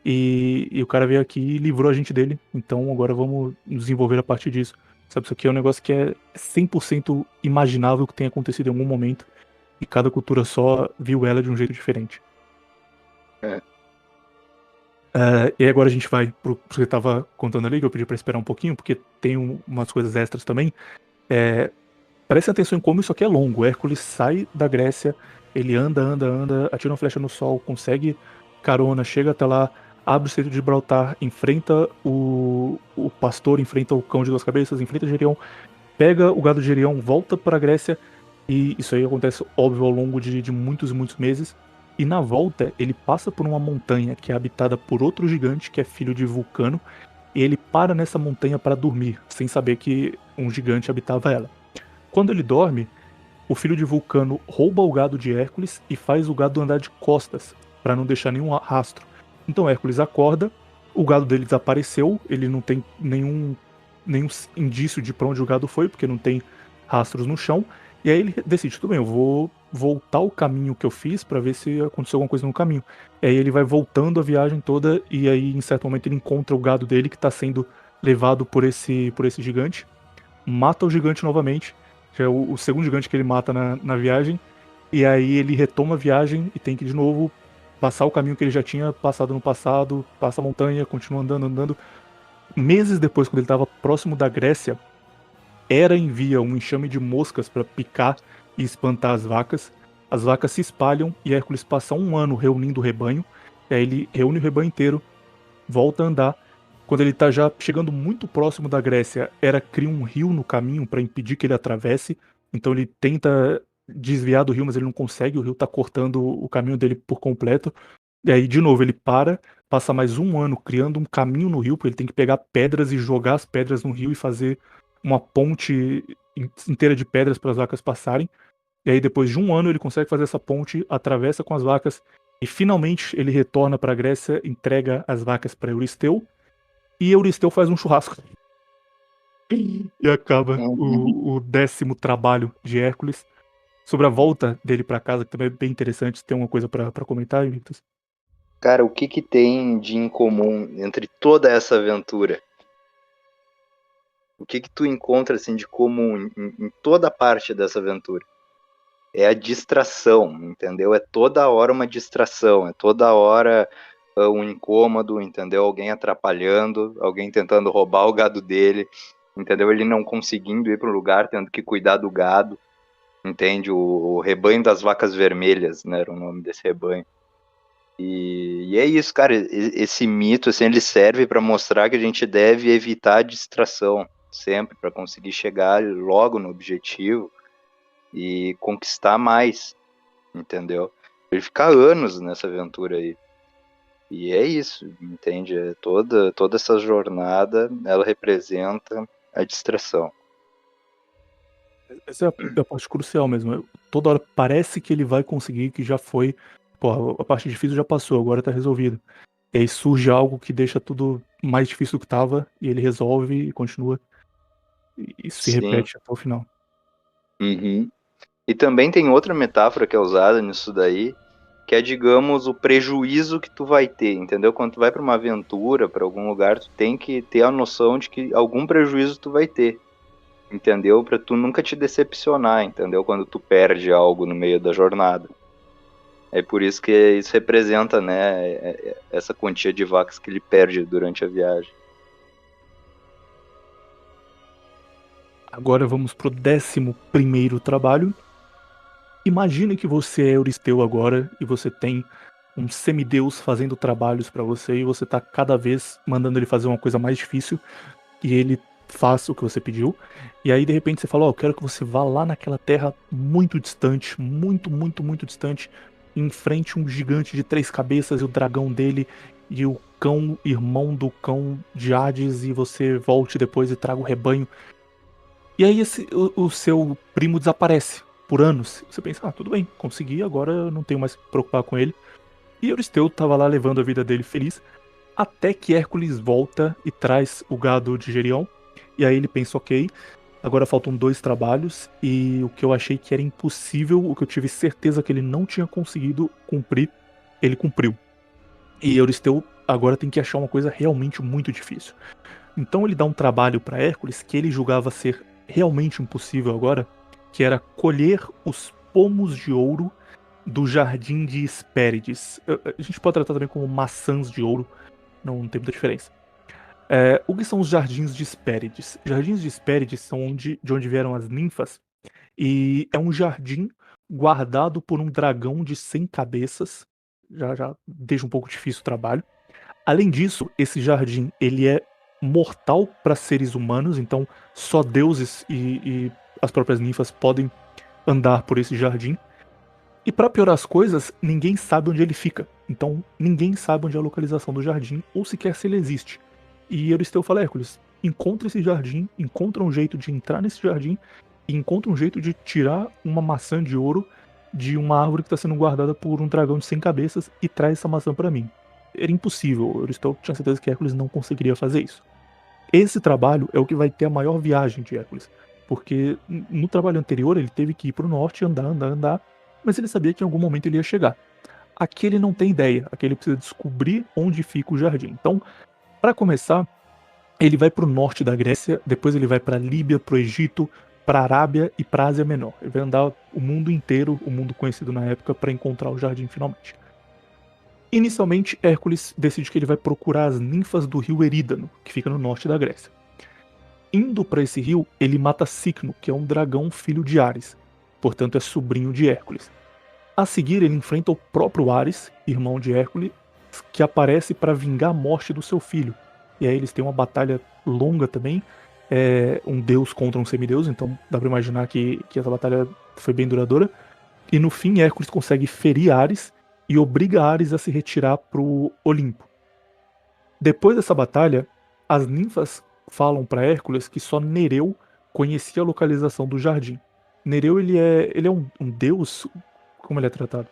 e o cara veio aqui e livrou a gente dele. Então agora vamos nos desenvolver a partir disso. Sabe, isso aqui é um negócio que é 100% imaginável que tenha acontecido em algum momento. E cada cultura só viu ela de um jeito diferente. É. E agora a gente vai pro que você tava contando ali, que eu pedi pra esperar um pouquinho, porque tem umas coisas extras também. Preste atenção em como isso aqui é longo. Hércules sai da Grécia, ele anda, anda, anda, atira uma flecha no sol, consegue carona, chega até lá, abre o Estreito de Gibraltar, enfrenta o pastor, enfrenta o cão de 2 cabeças, enfrenta Gerião, pega o gado de Gerião, volta para a Grécia, e isso aí acontece, óbvio, ao longo de muitos e muitos meses. E na volta, ele passa por uma montanha que é habitada por outro gigante, que é filho de Vulcano, e ele para nessa montanha para dormir, sem saber que um gigante habitava ela. Quando ele dorme, o filho de Vulcano rouba o gado de Hércules e faz o gado andar de costas, para não deixar nenhum rastro. Então Hércules acorda, o gado dele desapareceu, ele não tem nenhum indício de para onde o gado foi, porque não tem rastros no chão. E aí ele decide, tudo bem, eu vou voltar o caminho que eu fiz para ver se aconteceu alguma coisa no caminho. E aí ele vai voltando a viagem toda e aí em certo momento ele encontra o gado dele que está sendo levado por esse gigante, mata o gigante novamente, já é o segundo gigante que ele mata na viagem, e aí ele retoma a viagem e tem que de novo passar o caminho que ele já tinha passado no passado, passa a montanha, continua andando, andando. Meses depois, quando ele estava próximo da Grécia, Hera envia um enxame de moscas para picar e espantar as vacas se espalham e Hércules passa um ano reunindo o rebanho, e aí ele reúne o rebanho inteiro, volta a andar. Quando ele tá já chegando muito próximo da Grécia, Hera cria um rio no caminho para impedir que ele atravesse. Então ele tenta desviar do rio, mas ele não consegue. O rio tá cortando o caminho dele por completo. E aí, de novo, ele passa mais um ano criando um caminho no rio, porque ele tem que pegar pedras e jogar as pedras no rio e fazer uma ponte inteira de pedras para as vacas passarem. E aí, depois de um ano, ele consegue fazer essa ponte, atravessa com as vacas e finalmente ele retorna para a Grécia, entrega as vacas para Euristeu e Euristeu faz um churrasco. E acaba o 10º trabalho de Hércules. Sobre a volta dele pra casa, que também é bem interessante. Você tem uma coisa pra comentar, Invictus? Cara, o que tem de incomum entre toda essa aventura? O que tu encontra assim de comum em toda parte dessa aventura? É a distração, entendeu? É toda hora uma distração, é toda hora um incômodo, entendeu? Alguém atrapalhando, alguém tentando roubar o gado dele, entendeu? Ele não conseguindo ir para um lugar, tendo que cuidar do gado, entende? O rebanho das vacas vermelhas, né? Era o nome desse rebanho. E é isso, cara. Esse mito, assim, ele serve para mostrar que a gente deve evitar a distração sempre para conseguir chegar logo no objetivo e conquistar mais, entendeu? Ele fica anos nessa aventura aí. E é isso, entende? Toda essa jornada, ela representa a distração. Essa é a parte crucial mesmo. Toda hora parece que ele vai conseguir, que já foi. Pô, a parte difícil já passou, agora tá resolvido. E aí surge algo que deixa tudo mais difícil do que tava, e ele resolve e continua. E isso se Sim. repete até o final. Uhum. E também tem outra metáfora que é usada nisso daí, que é, digamos, o prejuízo que tu vai ter, entendeu? Quando tu vai para uma aventura, para algum lugar, tu tem que ter a noção de que algum prejuízo tu vai ter, entendeu? Para tu nunca te decepcionar, entendeu? Quando tu perde algo no meio da jornada. É por isso que isso representa, né, essa quantia de vacas que ele perde durante a viagem. Agora vamos pro 11º trabalho. Imagine que você é Euristeu agora e você tem um semideus fazendo trabalhos pra você e você tá cada vez mandando ele fazer uma coisa mais difícil e ele faz o que você pediu. E aí de repente você fala, ó, eu quero que você vá lá naquela terra muito distante, muito, muito, muito distante, e enfrente um gigante de 3 cabeças e o dragão dele e o cão, irmão do cão de Hades, e você volte depois e traga o rebanho. E aí o seu primo desaparece por anos. Você pensa, ah, tudo bem, consegui, agora eu não tenho mais que me preocupar com ele. E Euristeu tava lá levando a vida dele feliz, até que Hércules volta e traz o gado de Gerion. E aí ele pensa, ok, agora faltam 2 trabalhos, e o que eu achei que era impossível, o que eu tive certeza que ele não tinha conseguido cumprir, ele cumpriu. E Euristeu agora tem que achar uma coisa realmente muito difícil. Então ele dá um trabalho para Hércules que ele julgava ser realmente impossível agora, que era colher os pomos de ouro do jardim de Hespérides. A gente pode tratar também como maçãs de ouro, não tem muita diferença. O que são os jardins de Hespérides? Jardins de Hespérides são de onde vieram as ninfas, e é um jardim guardado por um dragão de 100 cabeças. Já deixa um pouco difícil o trabalho. Além disso, esse jardim ele é mortal para seres humanos, então só deuses e as próprias ninfas podem andar por esse jardim. E para piorar as coisas, ninguém sabe onde ele fica. Então ninguém sabe onde é a localização do jardim ou sequer se ele existe. E Euristeu fala, Hércules, encontra esse jardim, encontra um jeito de entrar nesse jardim e encontra um jeito de tirar uma maçã de ouro de uma árvore que está sendo guardada por um dragão de 100 cabeças e traz essa maçã para mim. Era impossível, Euristeu tinha certeza que Hércules não conseguiria fazer isso. Esse trabalho é o que vai ter a maior viagem de Hércules, porque no trabalho anterior ele teve que ir para o norte, andar, andar, andar, mas ele sabia que em algum momento ele ia chegar. Aqui ele não tem ideia, aqui ele precisa descobrir onde fica o jardim. Então, para começar, ele vai para o norte da Grécia, depois ele vai para a Líbia, para o Egito, para a Arábia e para a Ásia Menor. Ele vai andar o mundo inteiro, o mundo conhecido na época, para encontrar o jardim finalmente. Inicialmente, Hércules decide que ele vai procurar as ninfas do rio Erídano, que fica no norte da Grécia. Indo para esse rio, ele mata Cicno, que é um dragão filho de Ares, portanto é sobrinho de Hércules. A seguir, ele enfrenta o próprio Ares, irmão de Hércules, que aparece para vingar a morte do seu filho. E aí eles têm uma batalha longa também, um deus contra um semideus, então dá pra imaginar que essa batalha foi bem duradoura. E no fim, Hércules consegue ferir Ares e obriga Ares a se retirar pro Olimpo. Depois dessa batalha, as ninfas falam para Hércules que só Nereu conhecia a localização do jardim. Nereu ele é um deus. Como ele é tratado?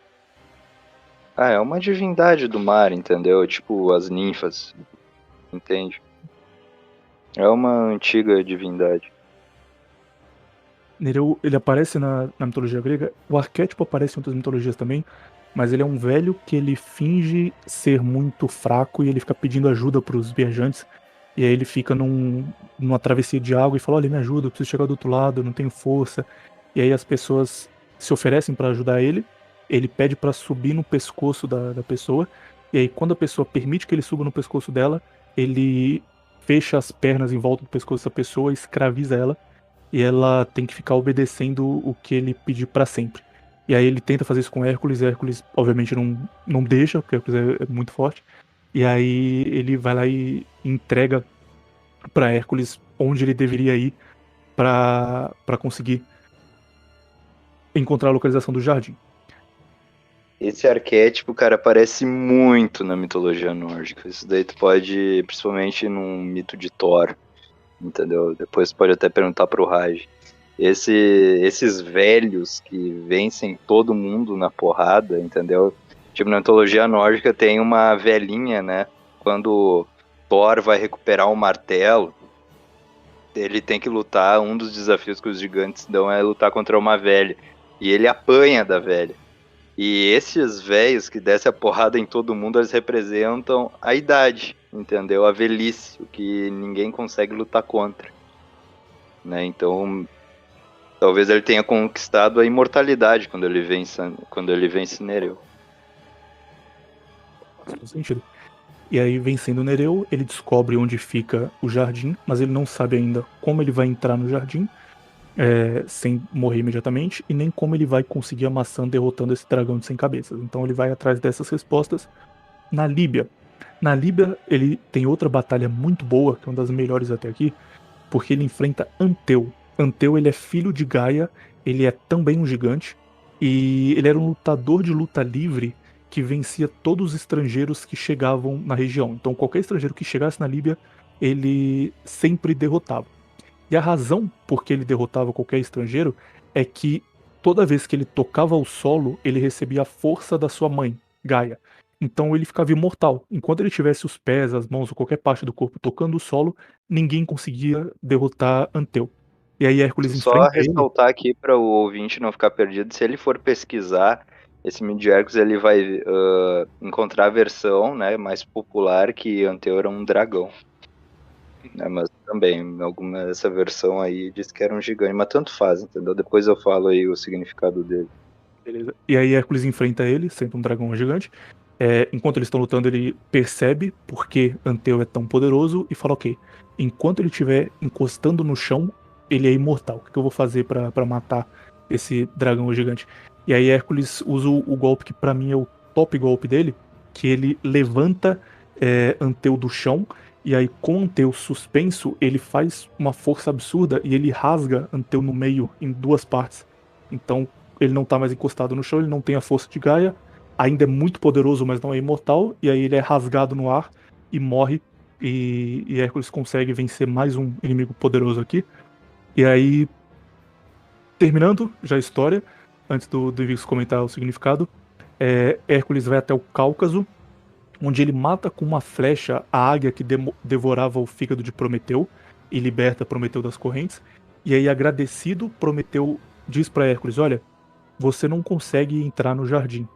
Ah, é uma divindade do mar, entendeu? Tipo as ninfas, entende? É uma antiga divindade. Nereu, ele aparece na mitologia grega, o arquétipo aparece em outras mitologias também, mas ele é um velho que ele finge ser muito fraco e ele fica pedindo ajuda para os viajantes. E aí ele fica numa travessia de água e fala: olha, me ajuda, eu preciso chegar do outro lado, eu não tenho força. E aí as pessoas se oferecem para ajudar ele, ele pede para subir no pescoço da pessoa, e aí quando a pessoa permite que ele suba no pescoço dela, ele fecha as pernas em volta do pescoço dessa pessoa, escraviza ela, e ela tem que ficar obedecendo o que ele pedir para sempre. E aí ele tenta fazer isso com Hércules, e Hércules obviamente não deixa, porque Hércules é muito forte. E aí ele vai lá e entrega para Hércules onde ele deveria ir para conseguir encontrar a localização do jardim. esse arquétipo, cara, aparece muito na mitologia nórdica. Isso daí tu pode, principalmente num mito de Thor, entendeu? Depois pode até perguntar pro Raj. Esses velhos que vencem todo mundo na porrada, entendeu? Tipo, na mitologia nórdica tem uma velhinha, né? Quando Thor vai recuperar o martelo, ele tem que lutar, um dos desafios que os gigantes dão é lutar contra uma velha. E ele apanha da velha. E esses velhos que descem a porrada em todo mundo, eles representam a idade, entendeu? A velhice, o que ninguém consegue lutar contra, né? Então, talvez ele tenha conquistado a imortalidade quando ele vence Nereu. Faz todo sentido. E aí, vencendo Nereu, ele descobre onde fica o jardim, mas ele não sabe ainda como ele vai entrar no jardim, sem morrer imediatamente, e nem como ele vai conseguir a maçã derrotando esse dragão de 100 cabeças. Então ele vai atrás dessas respostas na Líbia. Na Líbia, ele tem outra batalha muito boa, que é uma das melhores até aqui, porque ele enfrenta Anteu. Anteu, ele é filho de Gaia, ele é também um gigante, e ele era um lutador de luta livre que vencia todos os estrangeiros que chegavam na região. Então, qualquer estrangeiro que chegasse na Líbia, ele sempre derrotava. E a razão por que ele derrotava qualquer estrangeiro é que toda vez que ele tocava o solo, ele recebia a força da sua mãe, Gaia. Então ele ficava imortal. Enquanto ele tivesse os pés, as mãos ou qualquer parte do corpo tocando o solo, ninguém conseguia derrotar Anteu. E aí Hércules Só enfrenta ele. ressaltar aqui para o ouvinte não ficar perdido, se ele for pesquisar esse mito de Hércules, ele vai encontrar a versão, né, mais popular que Anteu era um dragão. Né, mas também, essa versão aí diz que era um gigante, mas tanto faz, entendeu? Depois eu falo aí o significado dele. Beleza. E aí Hércules enfrenta ele, sendo um dragão gigante. Enquanto eles estão lutando, ele percebe por que Anteu é tão poderoso e fala: ok, enquanto ele estiver encostando no chão, ele é imortal. O que eu vou fazer pra matar esse dragão gigante? E aí Hércules usa o golpe que pra mim é o top golpe dele, que ele levanta Anteu do chão, e aí com Anteu suspenso, ele faz uma força absurda e ele rasga Anteu no meio, em duas partes. Então ele não tá mais encostado no chão, ele não tem a força de Gaia, ainda é muito poderoso, mas não é imortal, e aí ele é rasgado no ar e morre, e Hércules consegue vencer mais um inimigo poderoso aqui. E aí, terminando já a história, antes do Invictus comentar o significado, Hércules vai até o Cáucaso, onde ele mata com uma flecha a águia que devorava o fígado de Prometeu e liberta Prometeu das correntes. E aí, agradecido, Prometeu diz para Hércules: olha, você não consegue entrar no jardim.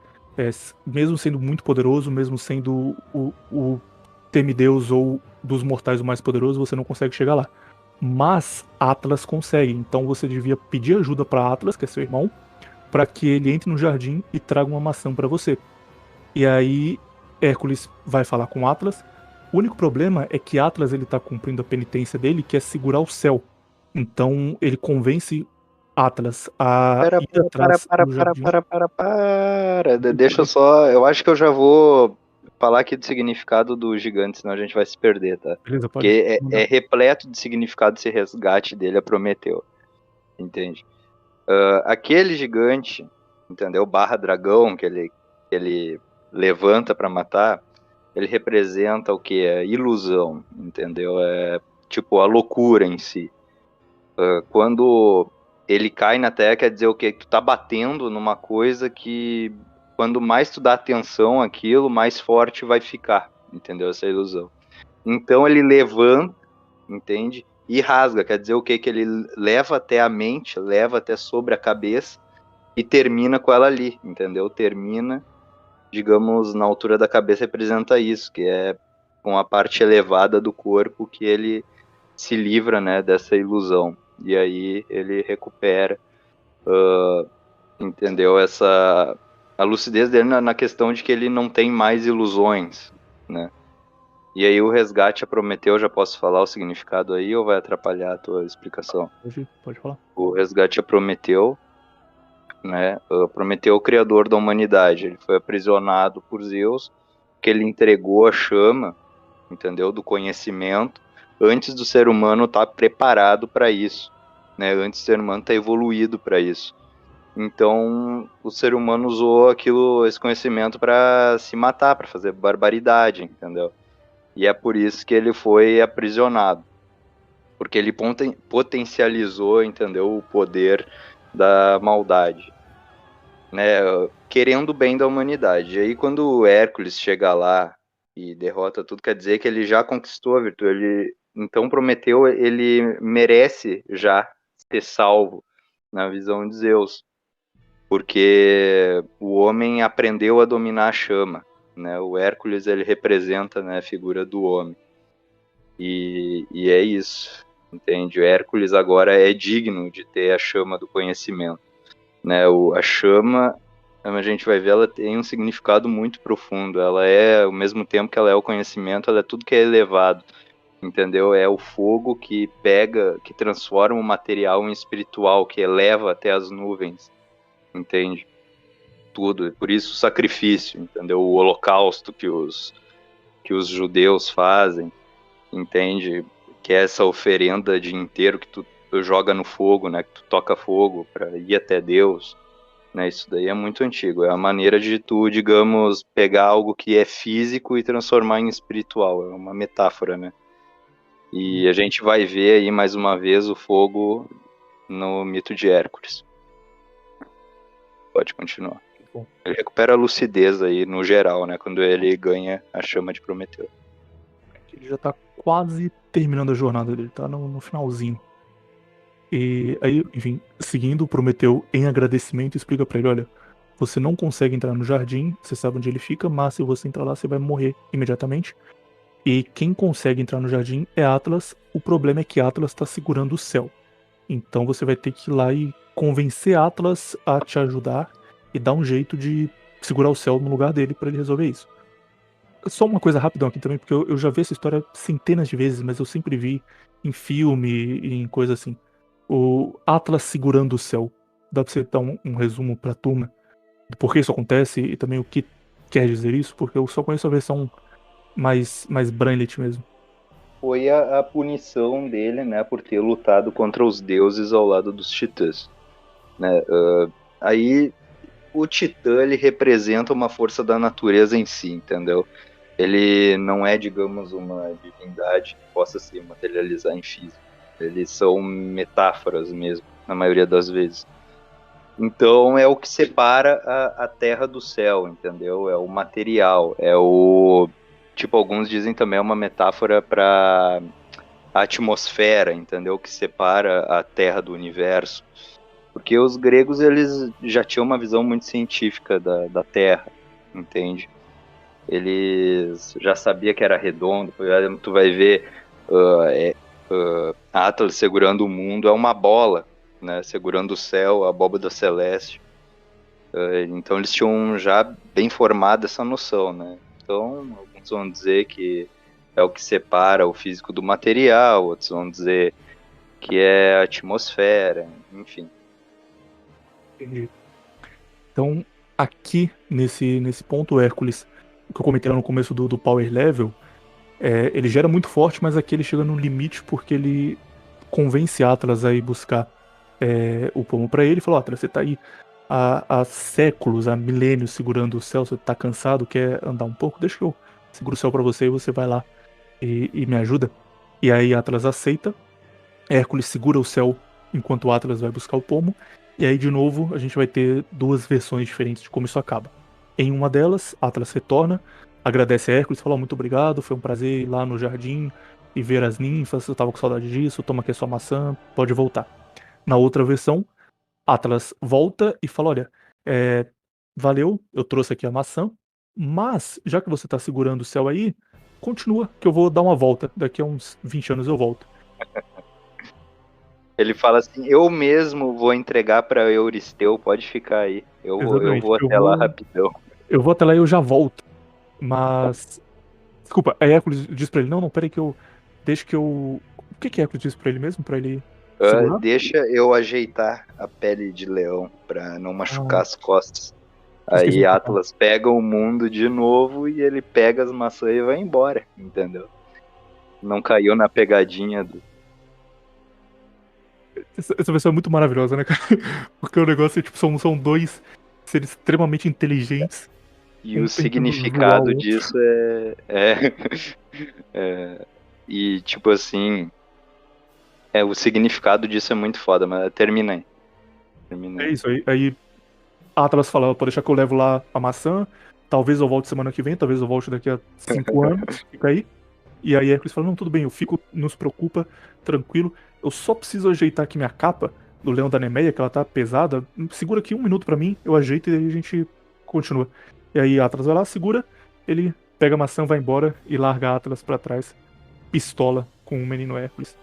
Mesmo sendo muito poderoso, mesmo sendo o Temideus ou dos mortais o mais poderoso, você não consegue chegar lá. Mas Atlas consegue, então você devia pedir ajuda para Atlas, que é seu irmão, para que ele entre no jardim e traga uma maçã para você. E aí Hércules vai falar com Atlas. O único problema é que Atlas ele tá cumprindo a penitência dele, que é segurar o céu. Então ele convence Atlas a Para, ir atrás no jardim. Deixa eu só. Eu acho que eu já vou falar aqui do significado do gigante, senão a gente vai se perder, tá? Beleza, pode Porque é mandar. repleto de significado esse resgate dele a Prometeu. Entende? Aquele gigante, entendeu? Barra dragão que ele levanta para matar, ele representa o que? É ilusão, entendeu? É tipo a loucura em si. Quando ele cai na terra, quer dizer o quê? Que tu tá batendo numa coisa que quando mais tu dá atenção àquilo, mais forte vai ficar, entendeu? Essa ilusão. Então ele levanta, entende? E rasga, quer dizer o quê? Que ele leva até a mente, leva até sobre a cabeça e termina com ela ali, entendeu? Termina, digamos, na altura da cabeça representa isso, que é com a parte elevada do corpo que ele se livra, né, dessa ilusão. E aí ele recupera, entendeu? A lucidez dele na questão de que ele não tem mais ilusões, né? E aí o resgate a Prometeu, já posso falar o significado aí ou vai atrapalhar a tua explicação? Pode falar. O resgate a Prometeu, né? Prometeu é o criador da humanidade. Ele foi aprisionado por Zeus, que ele entregou a chama, entendeu? Do conhecimento, antes do ser humano estar preparado para isso, né? Antes do ser humano estar evoluído para isso. Então, o ser humano usou esse conhecimento para se matar, para fazer barbaridade, entendeu? E é por isso que ele foi aprisionado, porque ele potencializou, entendeu, o poder da maldade, né, querendo o bem da humanidade. E aí, quando o Hércules chega lá e derrota tudo, quer dizer que ele já conquistou a virtude. Então, Prometeu, ele merece já ser salvo na visão de Zeus, porque o homem aprendeu a dominar a chama, né? O Hércules, ele representa, né, a figura do homem. E é isso, entende? O Hércules agora é digno de ter a chama do conhecimento, né? A chama, a gente vai ver, ela tem um significado muito profundo. Ela é, ao mesmo tempo que ela é o conhecimento, ela é tudo que é elevado, entendeu? É o fogo que pega, que transforma o material em espiritual, que eleva até as nuvens, entende? Tudo. Por isso o sacrifício, entendeu? O holocausto que os judeus fazem, entende? Que é essa oferenda de inteiro que tu joga no fogo, né? Que tu toca fogo para ir até Deus, né? Isso daí é muito antigo. É a maneira de tu, digamos, pegar algo que é físico e transformar em espiritual. É uma metáfora, né? E a gente vai ver aí mais uma vez o fogo no mito de Hércules. Pode continuar. Bom, Ele recupera a lucidez aí no geral, né? Quando ele ganha a chama de Prometeu. ele já tá quase terminando a jornada dele, tá no finalzinho. E aí, enfim, seguindo, Prometeu, em agradecimento, explica pra ele: olha, você não consegue entrar no jardim, você sabe onde ele fica, mas se você entrar lá, você vai morrer imediatamente. E quem consegue entrar no jardim é Atlas. O problema é que Atlas tá segurando o céu. Então você vai ter que ir lá e convencer Atlas a te ajudar e dar um jeito de segurar o céu no lugar dele pra ele resolver isso. Só uma coisa rapidão aqui também, porque eu já vi essa história centenas de vezes, mas eu sempre vi em filme e em coisa assim. O Atlas segurando o céu. Dá pra você dar um resumo pra turma do porquê isso acontece e também o que quer dizer isso? Porque eu só conheço a versão mais Branlet mesmo. Foi a punição dele, né, por ter lutado contra os deuses ao lado dos titãs, né? Aí o titã, ele representa uma força da natureza em si, entendeu? Ele não é, digamos, uma divindade que possa se materializar em físico. Eles são metáforas mesmo, na maioria das vezes. Então é o que separa a terra do céu, entendeu? É o material, é o... Tipo, alguns dizem também é uma metáfora para a atmosfera, entendeu? Que separa a Terra do universo. Porque os gregos, eles já tinham uma visão muito científica da Terra, entende? Eles já sabiam que era redondo. Tu vai ver Atlas segurando o mundo, é uma bola, né? Segurando o céu, a abóbada celeste. Então eles tinham já bem formada essa noção, né? Então, alguns vão dizer que é o que separa o físico do material, outros vão dizer que é a atmosfera, enfim. Entendi. Então, aqui nesse ponto, o Hércules, o que eu comentei lá no começo do Power Level, ele gera muito forte, mas aqui ele chega no limite porque ele convence Atlas a ir buscar o pomo pra ele e falou: Atlas, você tá aí há séculos, há milênios segurando o céu, você tá cansado, quer andar um pouco? Deixa que eu seguro o céu pra você e você vai lá e me ajuda. E aí Atlas aceita, Hércules segura o céu enquanto Atlas vai buscar o pomo. E aí, de novo, a gente vai ter duas versões diferentes de como isso acaba. Em uma delas, Atlas retorna, agradece a Hércules, fala: "Oh, muito obrigado, foi um prazer ir lá no jardim e ver as ninfas, eu tava com saudade disso, toma aqui a sua maçã, pode voltar." Na outra versão, Atlas volta e fala: "Olha, é, valeu, eu trouxe aqui a maçã, mas já que você tá segurando o céu aí, continua que eu vou dar uma volta, daqui a uns 20 anos eu volto." Ele fala assim: eu mesmo vou entregar para Euristeu, pode ficar aí. Eu Exatamente. vou até lá rapidão. Eu vou até lá e eu já volto. Mas. Desculpa, aí Hércules diz pra ele: "Não, não, peraí que eu. Deixa que eu." O que que Hércules diz pra ele mesmo? Pra ele segurar? Deixa eu ajeitar a pele de leão para não machucar Ah, as costas. eu esqueci Aí dessa parte. Atlas pega o mundo de novo e ele pega as maçãs e vai embora, entendeu? Não caiu na pegadinha do... Essa versão é muito maravilhosa, né, cara? Porque o negócio é, tipo, são dois seres extremamente inteligentes, E um o tentando zoar significado o outro. disso é, e tipo assim, o significado disso é muito foda, mas termina aí. Termina É aí. isso, aí a Atlas fala, pode deixar que eu levo lá a maçã, talvez eu volte semana que vem, talvez eu volte daqui a 5 anos, fica aí. E aí Hércules fala, não, tudo bem, eu fico, não se preocupa, tranquilo, eu só preciso ajeitar aqui minha capa do Leão da Nemeia, que ela tá pesada, segura aqui 1 minuto pra mim, eu ajeito e aí a gente continua. E aí Atlas vai lá, segura, ele pega a maçã, vai embora e larga a Atlas pra trás, pistola com o menino Hércules.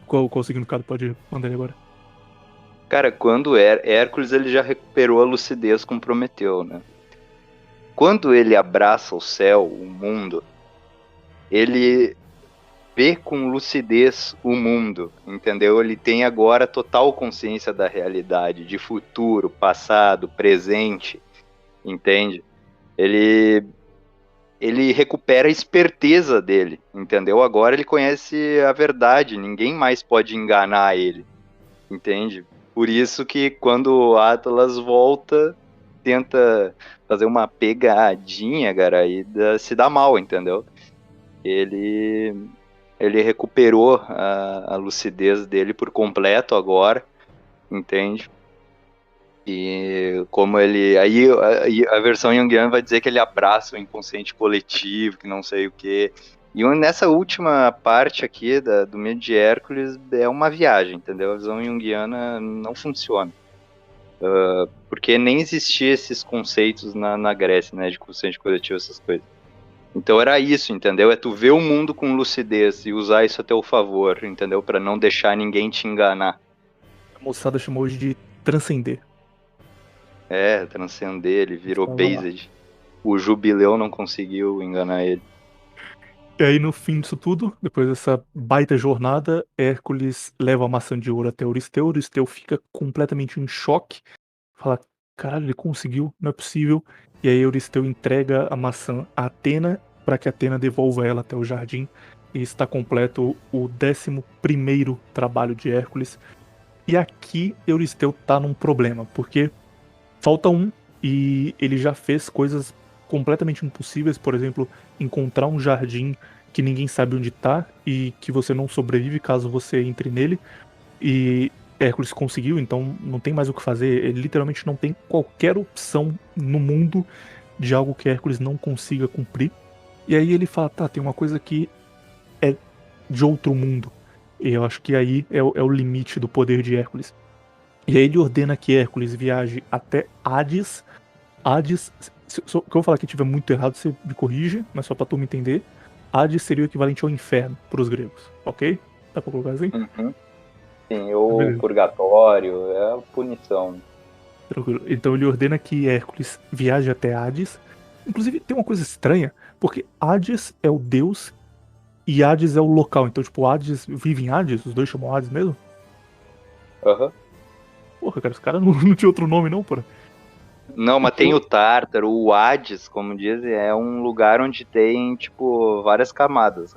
Qual significado pode mandar ele agora? Cara, quando Hércules ele já recuperou a lucidez com Prometeu, né? Quando ele abraça o céu, o mundo, ele vê com lucidez o mundo, entendeu? Ele tem agora total consciência da realidade, de futuro, passado, presente, entende? Ele ele recupera a esperteza dele, entendeu? Agora ele conhece a verdade, ninguém mais pode enganar ele, entende? Por isso que quando o Atlas volta, tenta fazer uma pegadinha, cara, e se dá mal, entendeu? Ele ele recuperou a lucidez dele por completo agora, entende? E como ele. Aí a versão Jungiana vai dizer que ele abraça o inconsciente coletivo, que não sei o quê. E nessa última parte aqui do mito de Hércules é uma viagem, entendeu? A visão junguiana não funciona. Porque nem existia esses conceitos na Grécia, né? De consciente coletivo, essas coisas. Então era isso, entendeu? É tu ver o mundo com lucidez e usar isso a teu favor, entendeu? Para não deixar ninguém te enganar. A moçada chamou hoje de transcender. Transcender, ele virou Estava lá. based. O Jubileu não conseguiu enganar ele. E aí, no fim disso tudo, depois dessa baita jornada, Hércules leva a maçã de ouro até Euristeu. Euristeu fica completamente em choque. Fala, caralho, ele conseguiu, não é possível. E aí Euristeu entrega a maçã a Atena para que Atena devolva ela até o jardim. E está completo o 11º trabalho de Hércules. E aqui Euristeu tá num problema, porque falta um e ele já fez coisas completamente impossíveis, por exemplo, encontrar um jardim que ninguém sabe onde tá e que você não sobrevive caso você entre nele. E Hércules conseguiu, então não tem mais o que fazer. Ele literalmente não tem qualquer opção no mundo de algo que Hércules não consiga cumprir. E aí ele fala, tá, tem uma coisa que é de outro mundo. E eu acho que aí é o limite do poder de Hércules. E aí ele ordena que Hércules viaje até Hades. Hades, se o que eu falar que tiver muito errado, você me corrige, mas só pra tu me entender. Hades seria o equivalente ao inferno pros gregos, ok? Dá pra colocar assim? Uhum. Sim, ou Beleza, purgatório, é a punição. tranquilo. Então ele ordena que Hércules viaje até Hades. Inclusive, tem uma coisa estranha, porque Hades é o deus e Hades é o local. Então, tipo, Hades vive em Hades, os dois chamam Hades mesmo? Uhum. Porra, cara, os caras não tinha outro nome, não, porra. Não, mas Porque tem o Tártaro, o Hades, como dizem, é um lugar onde tem, tipo, várias camadas.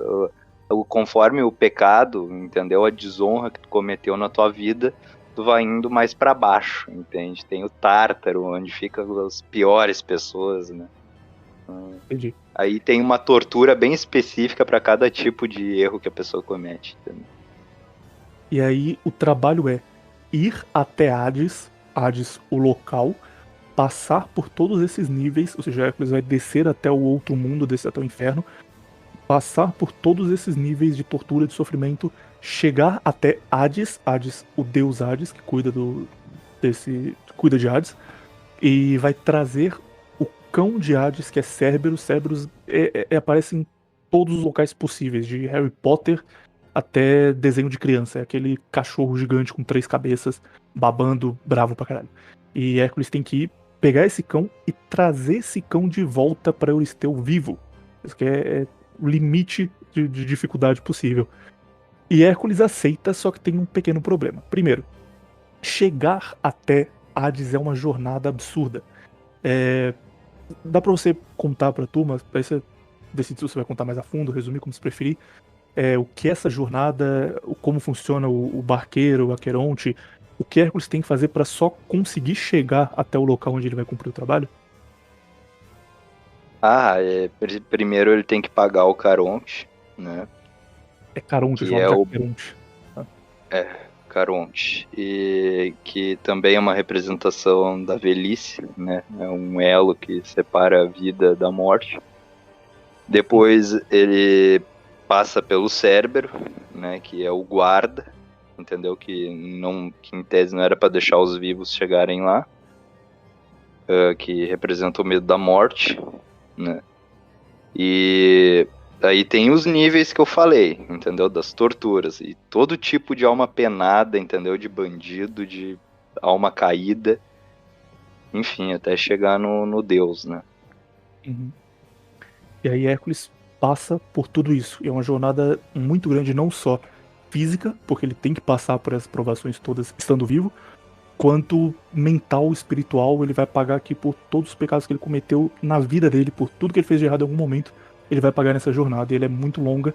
Conforme o pecado, entendeu? A desonra que tu cometeu na tua vida, tu vai indo mais pra baixo, entende? Tem o Tártaro, onde ficam as piores pessoas, né? entendi. Aí tem uma tortura bem específica para cada tipo de erro que a pessoa comete, entendeu? E aí o trabalho é ir até Hades, Hades, o local, passar por todos esses níveis, ou seja, Hércules vai descer até o outro mundo, descer até o inferno, passar por todos esses níveis de tortura, de sofrimento, chegar até Hades, Hades, o deus Hades, que cuida de Hades, e vai trazer o cão de Hades, que é Cerberus. Cerberus aparece em todos os locais possíveis, de Harry Potter até desenho de criança. É aquele cachorro gigante com 3 cabeças, babando, bravo pra caralho. E Hércules tem que ir pegar esse cão e trazer esse cão de volta pra Euristeu vivo. Isso que é o limite de dificuldade possível. E Hércules aceita, só que tem um pequeno problema. Primeiro, chegar até Hades é uma jornada absurda. É, dá pra você contar pra turma, aí você decide se você vai contar mais a fundo, resumir como se preferir. o que é essa jornada, como funciona o barqueiro, o Aqueronte, o que Hércules tem que fazer para só conseguir chegar até o local onde ele vai cumprir o trabalho? Primeiro ele tem que pagar o Caronte, né? É Caronte, Que chamava é de o Aqueronte. Tá? Caronte. E que também é uma representação da velhice, né? É um elo que separa a vida da morte. Depois ele passa pelo Cérbero, né? Que é o guarda, entendeu? Que em tese não era para deixar os vivos chegarem lá, que representa o medo da morte, né? E aí tem os níveis que eu falei, entendeu? Das torturas. E todo tipo de alma penada, entendeu? De bandido, de alma caída. Enfim, até chegar no Deus, né? Uhum. E aí Hércules passa por tudo isso. E é uma jornada muito grande, não só física, porque ele tem que passar por essas provações todas estando vivo, quanto mental, espiritual. Ele vai pagar aqui por todos os pecados que ele cometeu na vida dele, por tudo que ele fez de errado em algum momento. Ele vai pagar nessa jornada. E ele é muito longa.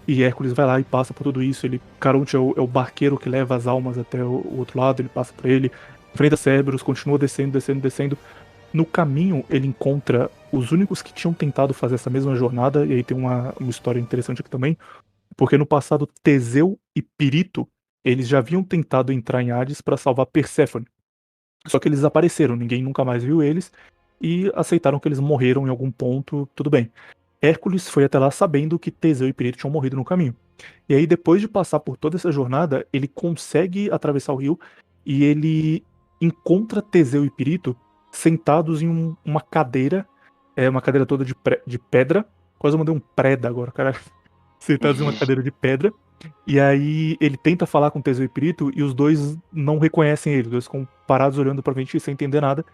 E Hércules vai lá e passa por tudo isso. Caronte é o barqueiro que leva as almas até o outro lado. Ele passa por ele, enfrenta Cerberus, continua descendo, descendo, descendo. No caminho, ele encontra os únicos que tinham tentado fazer essa mesma jornada, e aí tem uma história interessante aqui também, porque no passado Teseu e Pirito, eles já haviam tentado entrar em Hades para salvar Perséfone. Só que eles desapareceram, ninguém nunca mais viu eles, e aceitaram que eles morreram em algum ponto, tudo bem. Hércules foi até lá sabendo que Teseu e Pirito tinham morrido no caminho. E aí, depois de passar por toda essa jornada, ele consegue atravessar o rio e ele encontra Teseu e Pirito sentados em uma cadeira, uma cadeira toda de pedra. Quase eu mandei um preda agora, cara. Sentados em uma cadeira de pedra. E aí ele tenta falar com Teseu e Pirito e os dois não reconhecem ele. Os dois ficam parados olhando pra frente sem entender nada.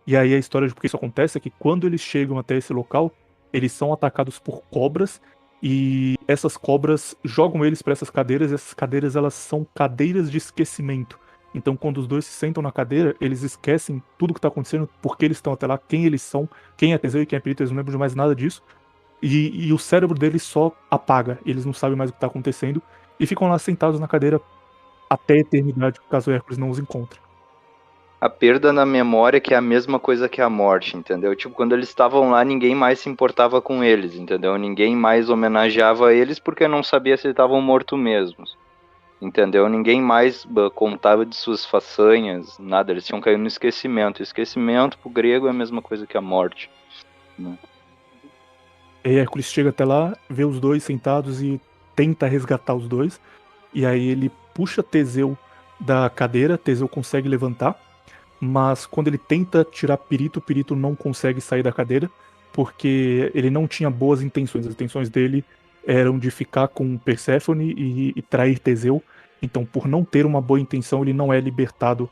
E aí a história de por que isso acontece é que quando eles chegam até esse local, eles são atacados por cobras e essas cobras jogam eles para essas cadeiras e essas cadeiras elas são cadeiras de esquecimento. Então quando os dois se sentam na cadeira, eles esquecem tudo que tá acontecendo, por que eles estão até lá, quem eles são, quem é Teseu e quem é Pirito, eles não lembram de mais nada disso. E o cérebro deles só apaga, eles não sabem mais o que tá acontecendo e ficam lá sentados na cadeira até a eternidade, caso Hércules não os encontre. A perda na memória que é a mesma coisa que a morte, entendeu? Tipo, quando eles estavam lá, ninguém mais se importava com eles, entendeu? Ninguém mais homenageava eles porque não sabia se estavam mortos mesmos, entendeu? Ninguém mais contava de suas façanhas, nada. Eles tinham caído no esquecimento. Esquecimento, pro grego, é a mesma coisa que a morte, né? E aí Hércules chega até lá, vê os dois sentados e tenta resgatar os dois. E aí ele puxa Teseu da cadeira, Teseu consegue levantar, mas quando ele tenta tirar Pirito não consegue sair da cadeira, porque ele não tinha boas intenções. As intenções dele eram de ficar com Perséfone e trair Teseu. Então, por não ter uma boa intenção, ele não é libertado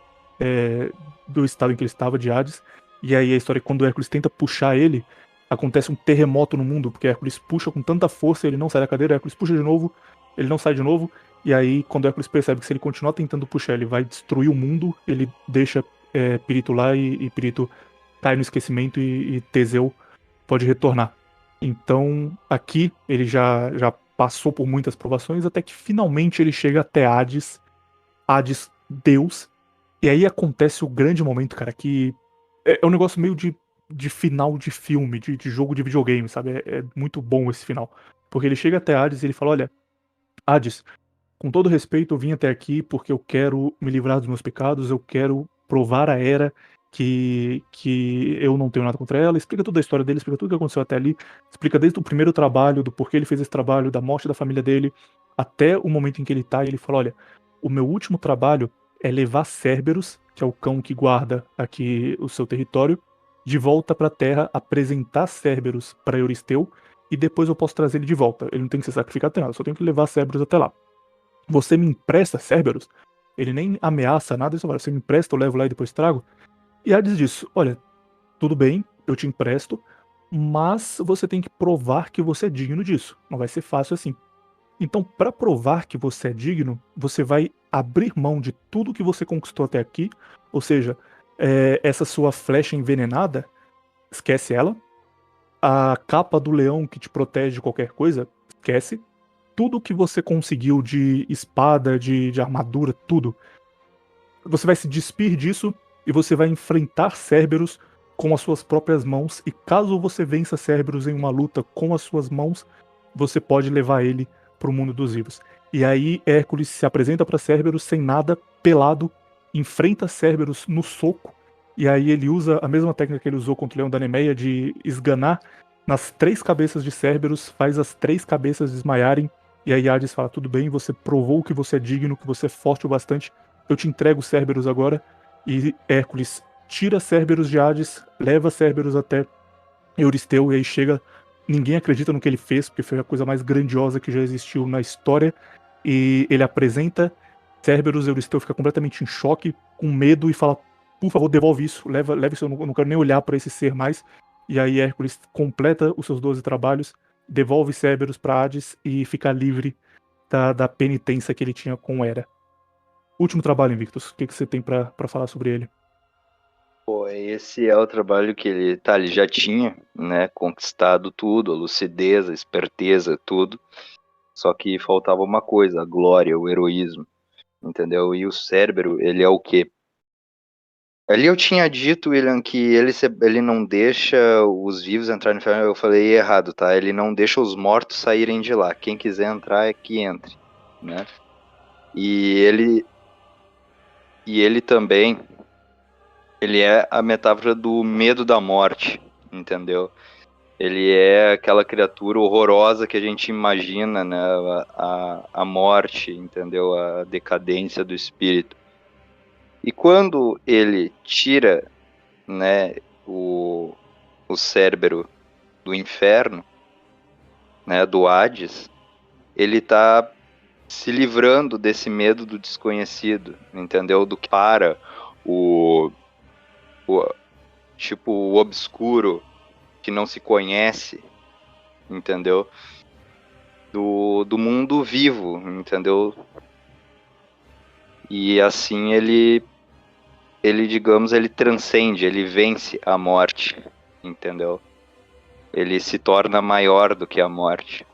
do estado em que ele estava, de Hades. E aí a história é que quando Hércules tenta puxar ele, acontece um terremoto no mundo, porque Hércules puxa com tanta força, ele não sai da cadeira, Hércules puxa de novo, ele não sai de novo, e aí quando Hércules percebe que se ele continuar tentando puxar, ele vai destruir o mundo, ele deixa Pirito lá e Pirito cai no esquecimento e Teseu pode retornar. Então aqui ele já passou por muitas provações, até que finalmente ele chega até Hades, Hades Deus, e aí acontece o grande momento, cara, que é um negócio meio de final de filme, de jogo de videogame, sabe? É muito bom esse final. Porque ele chega até Hades e ele fala: Olha, Hades, com todo respeito, eu vim até aqui porque eu quero me livrar dos meus pecados, eu quero provar a Hera que eu não tenho nada contra ela. Explica toda a história dele, explica tudo o que aconteceu até ali, explica desde o primeiro trabalho, do porquê ele fez esse trabalho, da morte da família dele, até o momento em que ele tá, e ele fala: Olha, o meu último trabalho é levar Cerberus, que é o cão que guarda aqui o seu território, de volta pra Terra, apresentar Cerberus pra Euristeu, e depois eu posso trazer ele de volta. Ele não tem que ser sacrificado, tem nada, só tenho que levar Cerberus até lá. Você me empresta Cerberus? Ele nem ameaça nada, ele só fala: Você me empresta, eu levo lá e depois trago? E Hades diz: Olha, tudo bem, eu te empresto, mas você tem que provar que você é digno disso. Não vai ser fácil assim. Então, para provar que você é digno, você vai abrir mão de tudo que você conquistou até aqui, ou seja, essa sua flecha envenenada, esquece ela. A capa do leão que te protege de qualquer coisa, esquece. tudo que você conseguiu de espada, de armadura, tudo. Você vai se despir disso e você vai enfrentar Cerberus com as suas próprias mãos. E caso você vença Cerberus em uma luta com as suas mãos, você pode levar ele pro mundo dos vivos. E aí Hércules se apresenta para Cerberus sem nada, pelado, enfrenta Cerberus no soco. E aí ele usa a mesma técnica que ele usou contra o Leão da Nemeia de esganar nas 3 cabeças de Cerberus, faz as 3 cabeças desmaiarem. E aí Hades fala: tudo bem, você provou que você é digno, que você é forte o bastante. Eu te entrego Cerberus agora. E Hércules tira Cerberus de Hades, leva Cerberus até Euristeu, e aí chega. Ninguém acredita no que ele fez, porque foi a coisa mais grandiosa que já existiu na história. E ele apresenta Cerberus, Euristeu fica completamente em choque, com medo, e fala: por favor, devolve isso, leva isso, eu não quero nem olhar para esse ser mais. E aí Hércules completa os seus 12 trabalhos, devolve Cerberus para Hades e fica livre da penitência que ele tinha com Hera. Último trabalho, Invictus. O que você tem pra falar sobre ele? Pô, esse é o trabalho que ele já tinha, né, conquistado tudo, a lucidez, a esperteza, tudo. Só que faltava uma coisa, a glória, o heroísmo, entendeu? E o Cérbero, ele é o quê? Ali eu tinha dito, William, que ele não deixa os vivos entrar no inferno. Eu falei errado, tá? Ele não deixa os mortos saírem de lá. Quem quiser entrar é que entre, né? E ele também, ele é a metáfora do medo da morte, entendeu? Ele é aquela criatura horrorosa que a gente imagina, né? A morte, entendeu? A decadência do espírito. E quando ele tira, né, o Cérbero do inferno, né, do Hades, ele tá se livrando desse medo do desconhecido, entendeu? Do que para o, o tipo o obscuro que não se conhece, entendeu? Do mundo vivo, entendeu? E assim digamos, ele transcende, ele vence a morte, entendeu? Ele se torna maior do que a morte.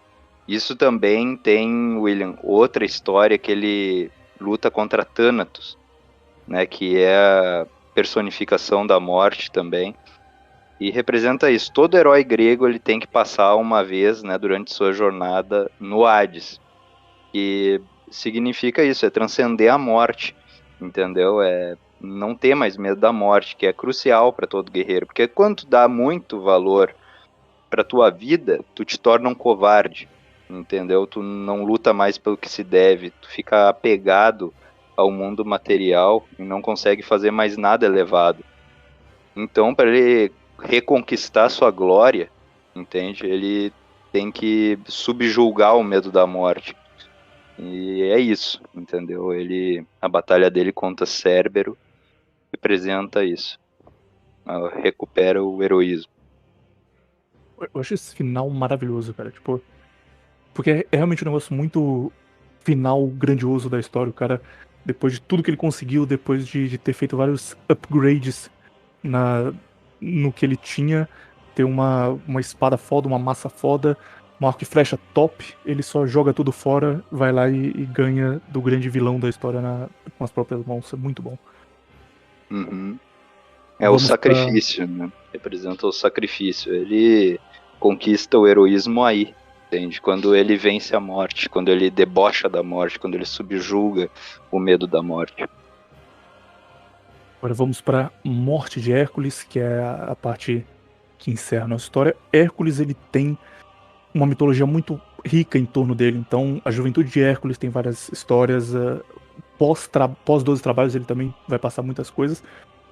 Isso também tem, William, outra história que ele luta contra Thanatos, né, que é a personificação da morte também, e representa isso. Todo herói grego ele tem que passar uma vez, né, durante sua jornada no Hades, e significa isso, é transcender a morte, entendeu? É não ter mais medo da morte, que é crucial para todo guerreiro, porque quando tu dá muito valor para tua vida, tu te torna um covarde, entendeu? Tu não luta mais pelo que se deve, tu fica apegado ao mundo material e não consegue fazer mais nada elevado. Então, para ele reconquistar sua glória, entende? Ele tem que subjugar o medo da morte. E é isso, entendeu? A batalha dele contra Cérbero representa isso. Recupera o heroísmo. Eu acho esse final maravilhoso, cara. Tipo, porque é realmente um negócio muito final grandioso da história. O cara, depois de tudo que ele conseguiu, depois de ter feito vários upgrades na, no que ele tinha, ter uma espada foda, uma massa foda, um arco e flecha top, ele só joga tudo fora, vai lá e ganha do grande vilão da história com as próprias mãos. É muito bom. Uhum. É o Vamos pra. sacrifício, né? Representa o sacrifício. Ele conquista o heroísmo aí, entende? Quando ele vence a morte, quando ele debocha da morte, quando ele subjuga o medo da morte. Agora vamos para Morte de Hércules, que é a parte que encerra a nossa história. Hércules, ele tem uma mitologia muito rica em torno dele. Então, a juventude de Hércules tem várias histórias. Pós 12 trabalhos, ele também vai passar muitas coisas.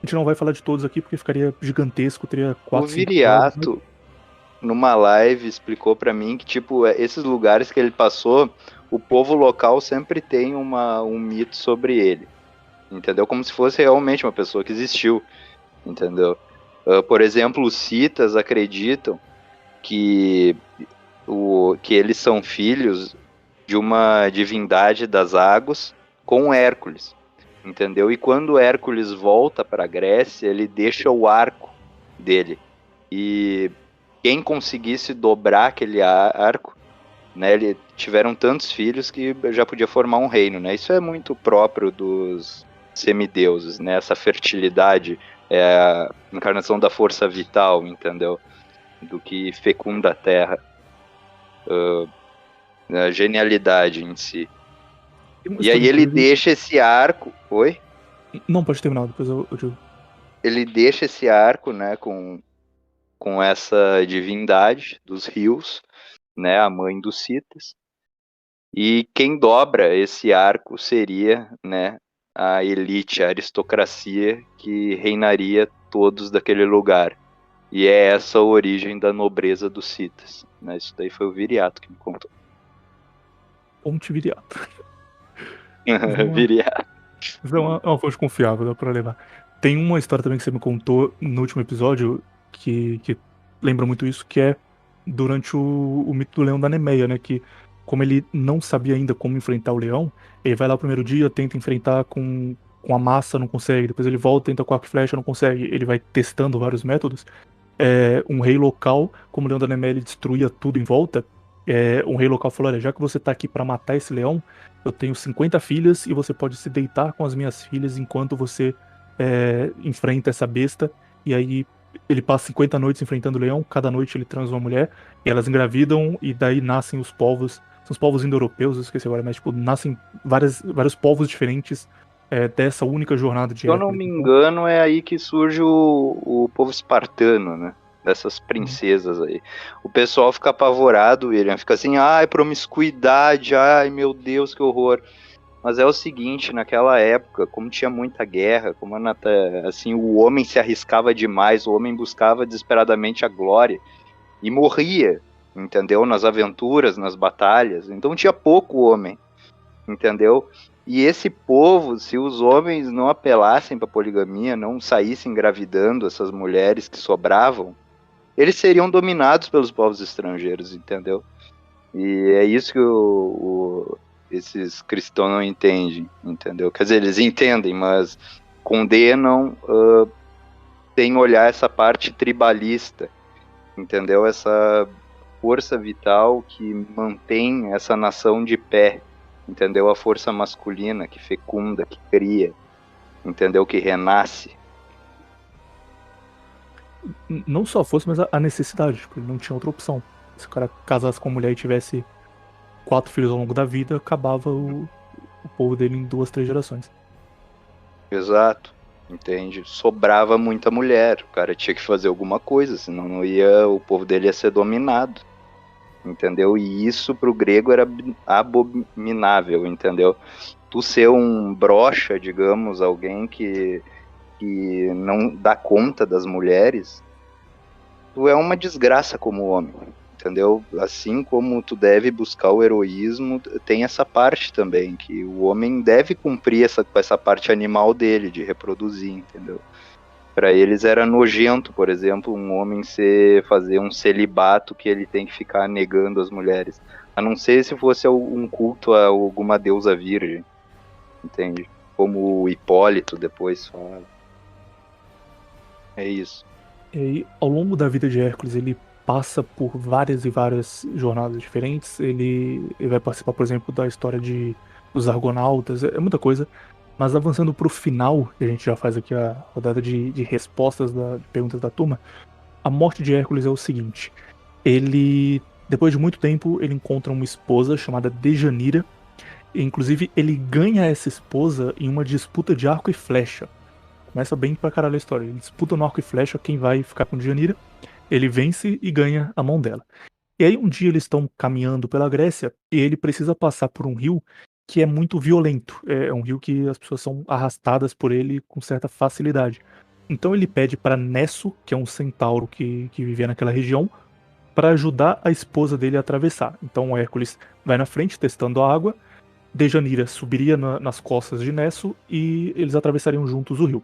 A gente não vai falar de todos aqui porque ficaria gigantesco, teria O 4, 5 episódios. Viriato, numa live, explicou pra mim que, tipo, esses lugares que ele passou, o povo local sempre tem um mito sobre ele, entendeu? Como se fosse realmente uma pessoa que existiu, entendeu? Por exemplo, os citas acreditam que que eles são filhos de uma divindade das águas com Hércules, entendeu? E quando Hércules volta para a Grécia, ele deixa o arco dele. E quem conseguisse dobrar aquele arco né? Tiveram tantos filhos que já podia formar um reino, né? Isso é muito próprio dos semideuses, né? Essa fertilidade é a encarnação da força vital, entendeu? Do que fecunda a Terra, a genialidade em si. Tem uma E aí história, ele inclusive. deixa esse arco, oi? Não, pode terminar, depois eu digo. Ele deixa esse arco, né, com essa divindade dos rios, né, a mãe dos Citas. E quem dobra esse arco seria, né, a elite, a aristocracia que reinaria todos daquele lugar. E é essa a origem da nobreza dos Citas. Né? Isso daí foi o Viriato que me contou. Ponte Viriato. Mas é uma, Viriato. mas é uma fonte confiável, dá pra levar. Tem uma história também que você me contou no último episódio que lembra muito isso, que é durante o mito do leão da Nemeia, né? Que como ele não sabia ainda como enfrentar o leão, ele vai lá o primeiro dia, tenta enfrentar com a massa, não consegue. Depois ele volta, tenta com arco e flecha, não consegue. Ele vai testando vários métodos. Um rei local, como o leão da Nemeia, ele destruía tudo em volta. Um rei local falou: olha, já que você tá aqui pra matar esse leão, eu tenho 50 filhas e você pode se deitar com as minhas filhas enquanto você enfrenta essa besta. E aí ele passa 50 noites enfrentando o leão, cada noite ele transa uma mulher, e elas engravidam, e daí nascem os povos. São os povos indo-europeus, eu esqueci agora, mas tipo, nascem vários povos diferentes dessa única jornada Se de eu não Hércules. me Então, engano, é aí que surge o povo espartano, né? Dessas princesas aí. O pessoal fica apavorado, William. Fica assim, ai, promiscuidade, ai, meu Deus, que horror. Mas é o seguinte, naquela época, como tinha muita guerra, como assim, o homem se arriscava demais, o homem buscava desesperadamente a glória e morria, entendeu? Nas aventuras, nas batalhas. Então tinha pouco homem, entendeu? E esse povo, se os homens não apelassem para poligamia, não saíssem engravidando essas mulheres que sobravam, eles seriam dominados pelos povos estrangeiros, entendeu? E é isso que esses cristãos não entendem, entendeu? Quer dizer, eles entendem, mas condenam sem olhar essa parte tribalista, entendeu? Essa força vital que mantém essa nação de pé, entendeu? A força masculina que fecunda, que cria, entendeu? Que renasce. não só fosse, mas a necessidade, tipo, ele não tinha outra opção. Se o cara casasse com uma mulher e tivesse 4 filhos ao longo da vida, acabava o povo dele em 2, 3 gerações. Exato, entende? Sobrava muita mulher, o cara tinha que fazer alguma coisa, senão não ia, o povo dele ia ser dominado, entendeu? E isso pro grego era abominável, entendeu? Tu ser um broxa, digamos, alguém que não dá conta das mulheres, tu é uma desgraça como homem, entendeu? Assim como tu deve buscar o heroísmo, tem essa parte também, que o homem deve cumprir essa parte animal dele, de reproduzir, entendeu? Para eles era nojento, por exemplo, um homem fazer um celibato que ele tem que ficar negando as mulheres. A não ser se fosse um culto a alguma deusa virgem, entende? Como o Hipólito depois fala. É isso. E aí, ao longo da vida de Hércules, ele passa por várias e várias jornadas diferentes. Ele vai participar, por exemplo, da história dos Argonautas, é muita coisa. Mas avançando pro final, que a gente já faz aqui a rodada de respostas de perguntas da turma, a morte de Hércules é o seguinte: ele, depois de muito tempo, ele encontra uma esposa chamada Dejanira. E, inclusive, ele ganha essa esposa em uma disputa de arco e flecha. Começa bem pra caralho a história. Ele disputa no arco e flecha quem vai ficar com Deianira. Ele vence e ganha a mão dela. E aí um dia eles estão caminhando pela Grécia e ele precisa passar por um rio que é muito violento. É um rio que as pessoas são arrastadas por ele com certa facilidade. Então ele pede para Nesso, que é um centauro que vivia naquela região, para ajudar a esposa dele a atravessar. Então o Hércules vai na frente testando a água, Dejanira subiria nas costas de Nesso e eles atravessariam juntos o rio.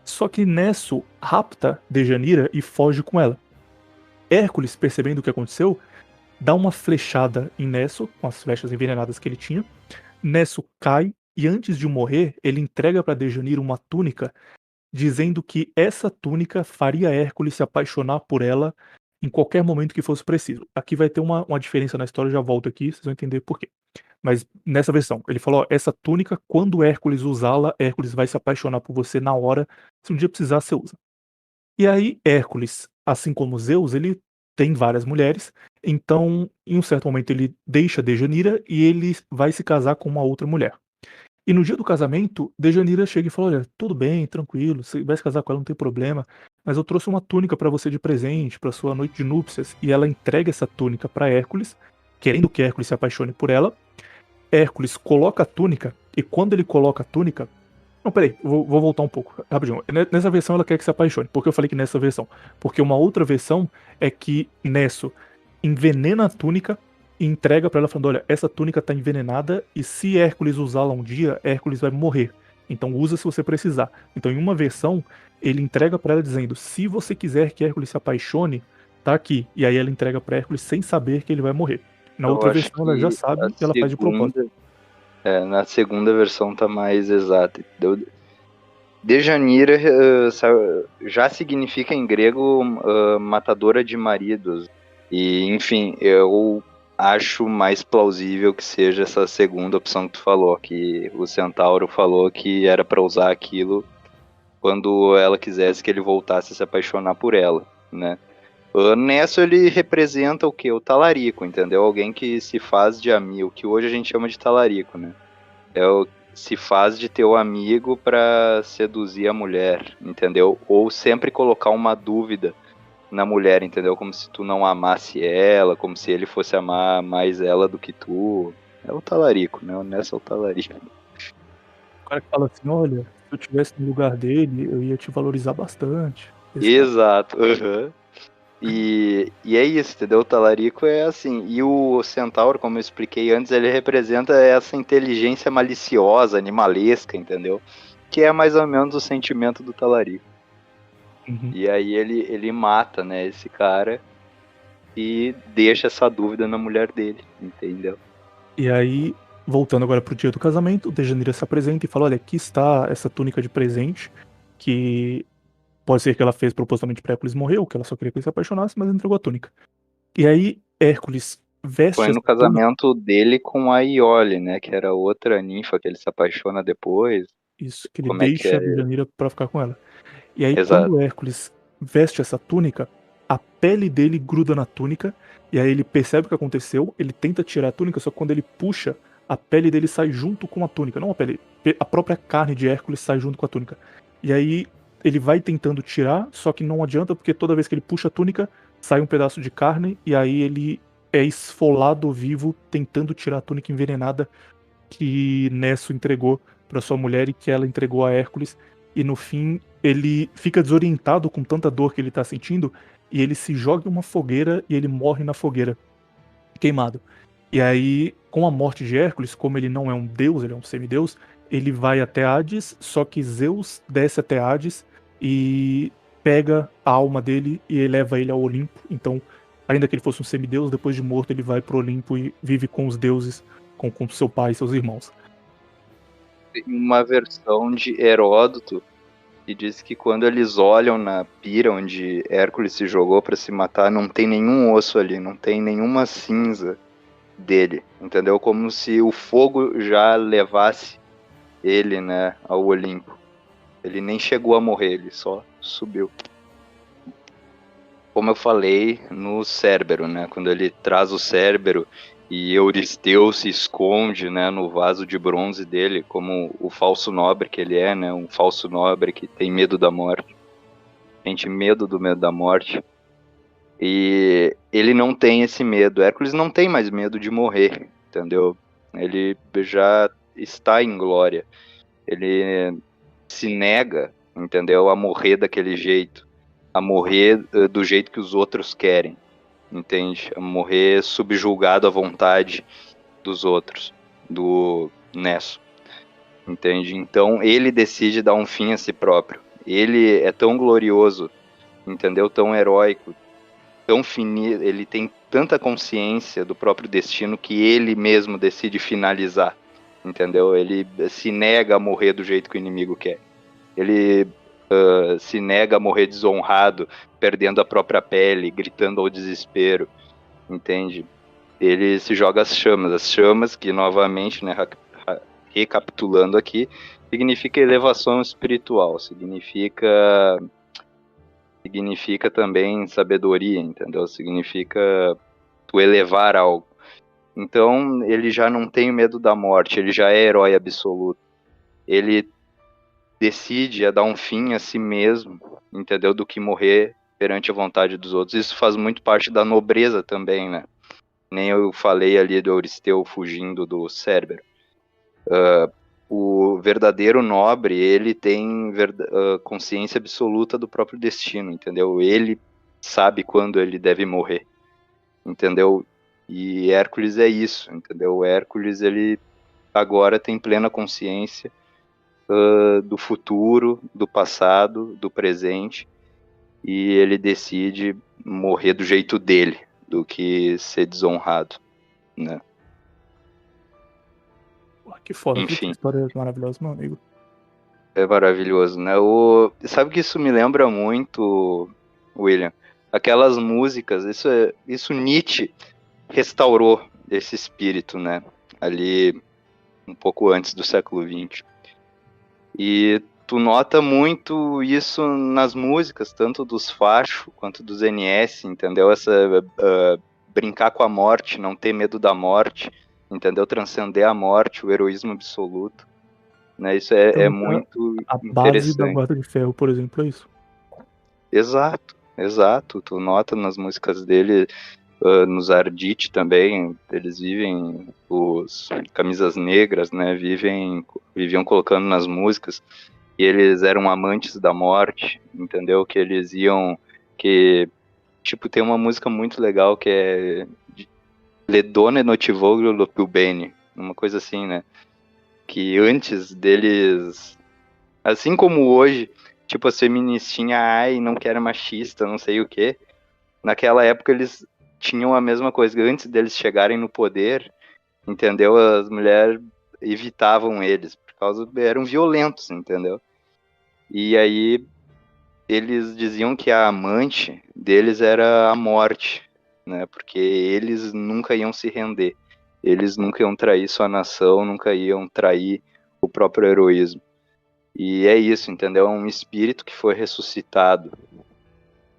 Só que Nesso rapta Dejanira e foge com ela. Hércules, percebendo o que aconteceu, dá uma flechada em Nesso, com as flechas envenenadas que ele tinha. Nesso cai e antes de morrer, ele entrega para Dejanira uma túnica, dizendo que essa túnica faria Hércules se apaixonar por ela em qualquer momento que fosse preciso. Aqui vai ter uma diferença na história, eu já volto aqui, vocês vão entender por quê. Mas nessa versão, ele falou: "Ó, essa túnica, quando Hércules usá-la, Hércules vai se apaixonar por você na hora, se um dia precisar, você usa". E aí Hércules, assim como Zeus, ele tem várias mulheres, então em um certo momento ele deixa Dejanira e ele vai se casar com uma outra mulher. E no dia do casamento, Dejanira chega e fala: "Olha, tudo bem, tranquilo, você vai se casar com ela, não tem problema, mas eu trouxe uma túnica pra você de presente, pra sua noite de núpcias". E ela entrega essa túnica pra Hércules, querendo que Hércules se apaixone por ela. Hércules coloca a túnica, e quando ele coloca a túnica, não, peraí, vou voltar um pouco, rapidinho. Nessa versão ela quer que se apaixone. Por que eu falei que nessa versão? Porque uma outra versão é que Nesso envenena a túnica e entrega pra ela falando: "Olha, essa túnica tá envenenada e se Hércules usá-la um dia, Hércules vai morrer. Então usa se você precisar". Então em uma versão, ele entrega pra ela dizendo: "Se você quiser que Hércules se apaixone, tá aqui". E aí ela entrega pra Hércules sem saber que ele vai morrer. Na Eu outra acho versão ela já que a sabe e ela faz de propósito. segunda, na segunda versão tá mais exata, entendeu? Dejanira já significa em grego matadora de maridos. E, enfim, eu acho mais plausível que seja essa segunda opção que tu falou, que o Centauro falou que era pra usar aquilo quando ela quisesse que ele voltasse a se apaixonar por ela, né? Nessa ele representa o quê? O talarico, entendeu? Alguém que se faz de amigo, que hoje a gente chama de talarico, né? Se faz de teu amigo pra seduzir a mulher, entendeu? Ou sempre colocar uma dúvida na mulher, entendeu? Como se tu não amasse ela, como se ele fosse amar mais ela do que tu. É o talarico, né? Nessa é o talarico. O cara que fala assim: "Olha, se eu tivesse no lugar dele, eu ia te valorizar bastante". Esse cara. Exato. Uhum. E é isso, entendeu? O talarico é assim. E o centauro, como eu expliquei antes, ele representa essa inteligência maliciosa, animalesca, entendeu? Que é mais ou menos o sentimento do talarico. Uhum. E aí ele mata, né, esse cara e deixa essa dúvida na mulher dele, entendeu? E aí, voltando agora pro dia do casamento, Dejanira se apresenta e fala: "Olha, aqui está essa túnica de presente, que pode ser que ela fez propositalmente pra Hércules morrer, ou que ela só queria que ele se apaixonasse, mas entregou a túnica". E aí Hércules Foi veste essa no túnica. casamento dele com a Iole, né, que era outra ninfa que ele se apaixona depois. Isso, que ele Como é que deixa é? a Dejanira pra ficar com ela. E aí Exato. quando Hércules veste essa túnica, a pele dele gruda na túnica, e aí ele percebe o que aconteceu, ele tenta tirar a túnica, só que quando ele puxa, a pele dele sai junto com a túnica, não a pele, a própria carne de Hércules sai junto com a túnica. E aí ele vai tentando tirar, só que não adianta, porque toda vez que ele puxa a túnica, sai um pedaço de carne, e aí ele é esfolado vivo tentando tirar a túnica envenenada que Nesso entregou para sua mulher e que ela entregou a Hércules. E no fim, ele fica desorientado com tanta dor que ele tá sentindo, e ele se joga em uma fogueira e ele morre na fogueira, queimado. E aí, com a morte de Hércules, como ele não é um deus, ele é um semideus, ele vai até Hades, só que Zeus desce até Hades e pega a alma dele e eleva ele ao Olimpo. Então, ainda que ele fosse um semideus, depois de morto ele vai pro Olimpo e vive com os deuses, com seu pai e seus irmãos. Tem uma versão de Heródoto que diz que quando eles olham na pira onde Hércules se jogou para se matar, não tem nenhum osso ali, não tem nenhuma cinza dele, entendeu? Como se o fogo já levasse ele, né, ao Olimpo. Ele nem chegou a morrer, ele só subiu. Como eu falei, no Cérbero, né, quando ele traz o Cérbero e Euristeu se esconde, né, no vaso de bronze dele, como o falso nobre que ele é, né, um falso nobre que tem medo da morte, sente medo do medo da morte. E ele não tem esse medo. Hércules não tem mais medo de morrer, entendeu? Ele já está em glória. Ele se nega, entendeu? A morrer daquele jeito. A morrer do jeito que os outros querem, entende? A morrer subjugado à vontade dos outros, do Nesso, entende? Então ele decide dar um fim a si próprio. Ele é tão glorioso, entendeu? Tão heróico, tão finito, ele tem tanta consciência do próprio destino que ele mesmo decide finalizar, entendeu? Ele se nega a morrer do jeito que o inimigo quer. Ele se nega a morrer desonrado, perdendo a própria pele, gritando ao desespero, entende? Ele se joga as chamas que novamente, né, recapitulando aqui, significa elevação espiritual, significa também sabedoria, entendeu? Significa tu elevar algo. Então, ele já não tem medo da morte, ele já é herói absoluto. Ele decide a dar um fim a si mesmo, entendeu? Do que morrer perante a vontade dos outros. Isso faz muito parte da nobreza também, né? Nem eu falei ali do Euristeu fugindo do Cérbero. O verdadeiro nobre, ele tem consciência absoluta do próprio destino, entendeu? Ele sabe quando ele deve morrer, entendeu? E Hércules é isso, entendeu? O Hércules, ele agora tem plena consciência do futuro, do passado, do presente, e ele decide morrer do jeito dele, do que ser desonrado, né? Que foda, que Enfim, história maravilhosa, meu amigo. é maravilhoso, né? Sabe que isso me lembra muito, William? Aquelas músicas, isso Nietzsche restaurou esse espírito, né? Ali um pouco antes do século XX. E tu nota muito isso nas músicas, tanto dos Facho quanto dos NS, entendeu? Brincar com a morte, não ter medo da morte, entendeu? Transcender a morte, o heroísmo absoluto, né? Isso é Então, muito a base da interessante. Guarda de Ferro, por exemplo, é isso. Exato, exato. Tu nota nas músicas dele, nos Ardite também, eles vivem, os camisas negras, né? Viviam colocando nas músicas. E eles eram amantes da morte, entendeu? Que eles iam, tipo, tem uma música muito legal que é Le donne notivoglio lo più bene, uma coisa assim, né? Que antes deles, assim como hoje, tipo, as feministinhas, ai, não quero machista, não sei o quê, naquela época eles tinham a mesma coisa, antes deles chegarem no poder, entendeu? As mulheres evitavam eles, por causa, eram violentos, entendeu? E aí eles diziam que a amante deles era a morte, né? Porque eles nunca iam se render. Eles nunca iam trair sua nação, nunca iam trair o próprio heroísmo. E é isso, entendeu? É um espírito que foi ressuscitado,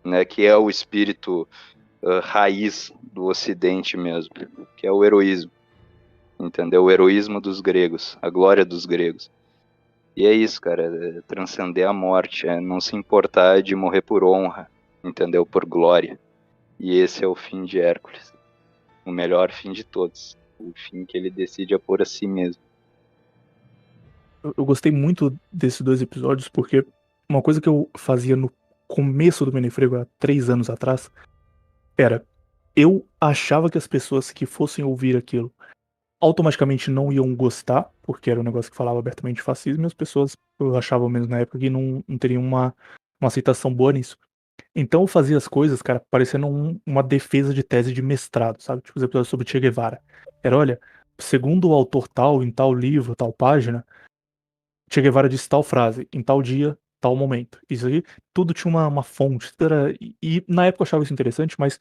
né? Que é o espírito raiz do Ocidente mesmo, que é o heroísmo, entendeu? O heroísmo dos gregos, a glória dos gregos. E é isso, cara, é transcender a morte, é não se importar de morrer por honra, entendeu? Por glória. E esse é o fim de Hércules, o melhor fim de todos, o fim que ele decide a pôr a si mesmo. Eu gostei muito desses dois episódios porque uma coisa que eu fazia no começo do Menefrego, há 3 anos atrás, era eu achava que as pessoas que fossem ouvir aquilo automaticamente não iam gostar, porque era um negócio que falava abertamente de fascismo, e as pessoas, eu achava menos na época, que não teriam uma aceitação boa nisso. Então eu fazia as coisas, cara, parecendo uma defesa de tese de mestrado, sabe? Tipo os episódios sobre Che Guevara. Era, olha, segundo o autor tal, em tal livro, tal página, Che Guevara disse tal frase, em tal dia, tal momento. Isso aí, tudo tinha uma fonte. E na época eu achava isso interessante, mas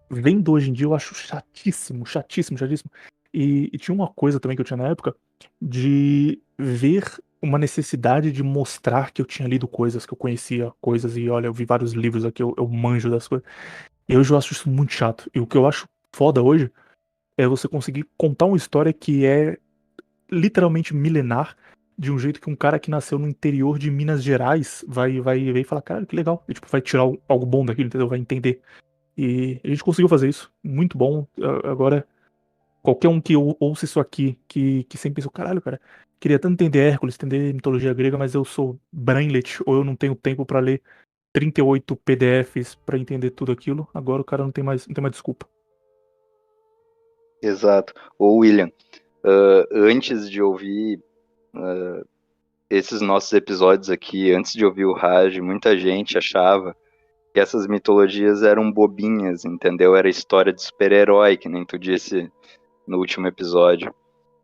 vendo hoje em dia eu acho chatíssimo, chatíssimo, chatíssimo. E tinha uma coisa também que eu tinha na época de ver uma necessidade de mostrar que eu tinha lido coisas, que eu conhecia coisas, e olha, eu vi vários livros aqui, eu manjo das coisas. E hoje eu acho isso muito chato. E o que eu acho foda hoje é você conseguir contar uma história que é literalmente milenar, de um jeito que um cara que nasceu no interior de Minas Gerais vai ver e falar, cara, que legal. E, tipo, vai tirar algo bom daquilo, entendeu? Vai entender. E a gente conseguiu fazer isso. Muito bom. Agora, qualquer um que ouça isso aqui, que sempre pensou, caralho, cara, queria tanto entender Hércules, entender mitologia grega, mas eu sou brainlet, ou eu não tenho tempo pra ler 38 PDFs pra entender tudo aquilo. Agora o cara não tem mais desculpa. Exato. Ô William, antes de ouvir esses nossos episódios aqui, antes de ouvir o Raj, muita gente achava que essas mitologias eram bobinhas, entendeu? Era história de super-herói, que nem tu disse no último episódio.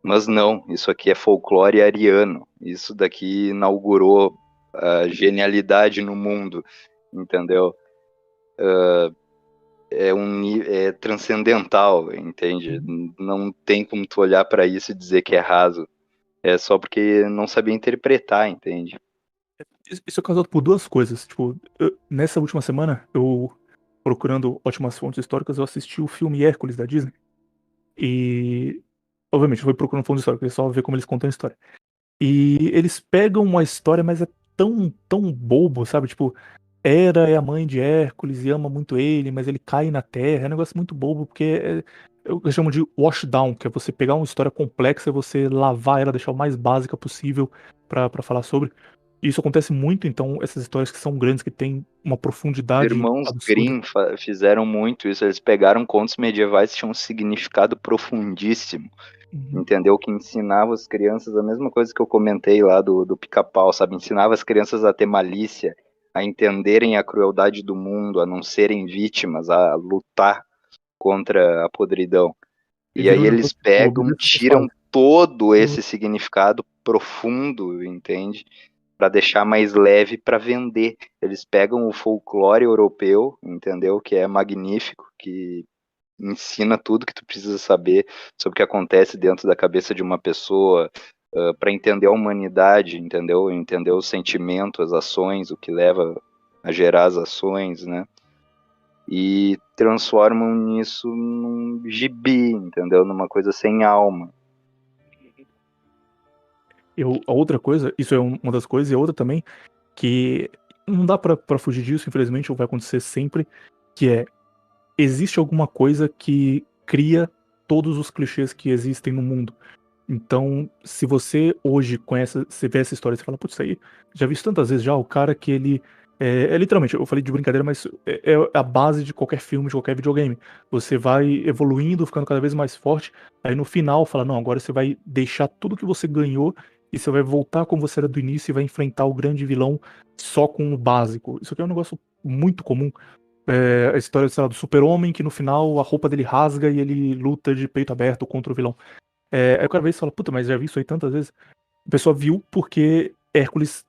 Mas não, isso aqui é folclore ariano. Isso daqui inaugurou a genialidade no mundo, entendeu? É transcendental, entende? Não tem como tu olhar para isso e dizer que é raso. É só porque não sabia interpretar, entende? Isso é causado por duas coisas. Tipo, nessa última semana, eu, procurando ótimas fontes históricas, eu assisti o filme Hércules da Disney. E, obviamente, eu fui procurando fontes históricas, só ver como eles contam a história. E eles pegam uma história, mas é tão bobo, sabe? Tipo, Hera é a mãe de Hércules e ama muito ele, mas ele cai na terra. É um negócio muito bobo, porque eu chamo de wash down, que é você pegar uma história complexa e você lavar ela, deixar o mais básica possível pra falar sobre. E isso acontece muito, então, essas histórias que são grandes, que têm uma Os profundidade irmãos absurda. Grimm fizeram muito isso. Eles pegaram contos medievais que tinham um significado profundíssimo, Uhum. entendeu? Que ensinava as crianças a mesma coisa que eu comentei lá do pica-pau, sabe? Ensinava as crianças a ter malícia, a entenderem a crueldade do mundo, a não serem vítimas, a lutar contra a podridão. E E vira aí um eles negócio, tipo, pegam, beleza sexual. tiram todo Uhum. esse significado profundo, entende? Para deixar mais leve para vender. Eles pegam o folclore europeu, entendeu? Que é magnífico, que ensina tudo que tu precisa saber sobre o que acontece dentro da cabeça de uma pessoa, para entender a humanidade, entendeu? Entender o sentimento, as ações, o que leva a gerar as ações, né? E transformam isso num gibi, entendeu? Numa coisa sem alma. A outra coisa, isso é uma das coisas, e a outra também, que não dá pra fugir disso, infelizmente, ou vai acontecer sempre, que é, existe alguma coisa que cria todos os clichês que existem no mundo. Então, se você hoje conhece, você vê essa história, você fala, putz, isso aí, já vi isso tantas vezes já, o cara que ele, literalmente, eu falei de brincadeira, mas é a base de qualquer filme, de qualquer videogame. Você vai evoluindo, ficando cada vez mais forte, aí no final fala, não, agora você vai deixar tudo que você ganhou e você vai voltar como você era do início e vai enfrentar o grande vilão só com o básico. Isso aqui é um negócio muito comum. A história, sei lá, do super-homem que no final a roupa dele rasga e ele luta de peito aberto contra o vilão. Aí o cara vê e fala, puta, mas já vi isso aí tantas vezes. A pessoa viu porque Hércules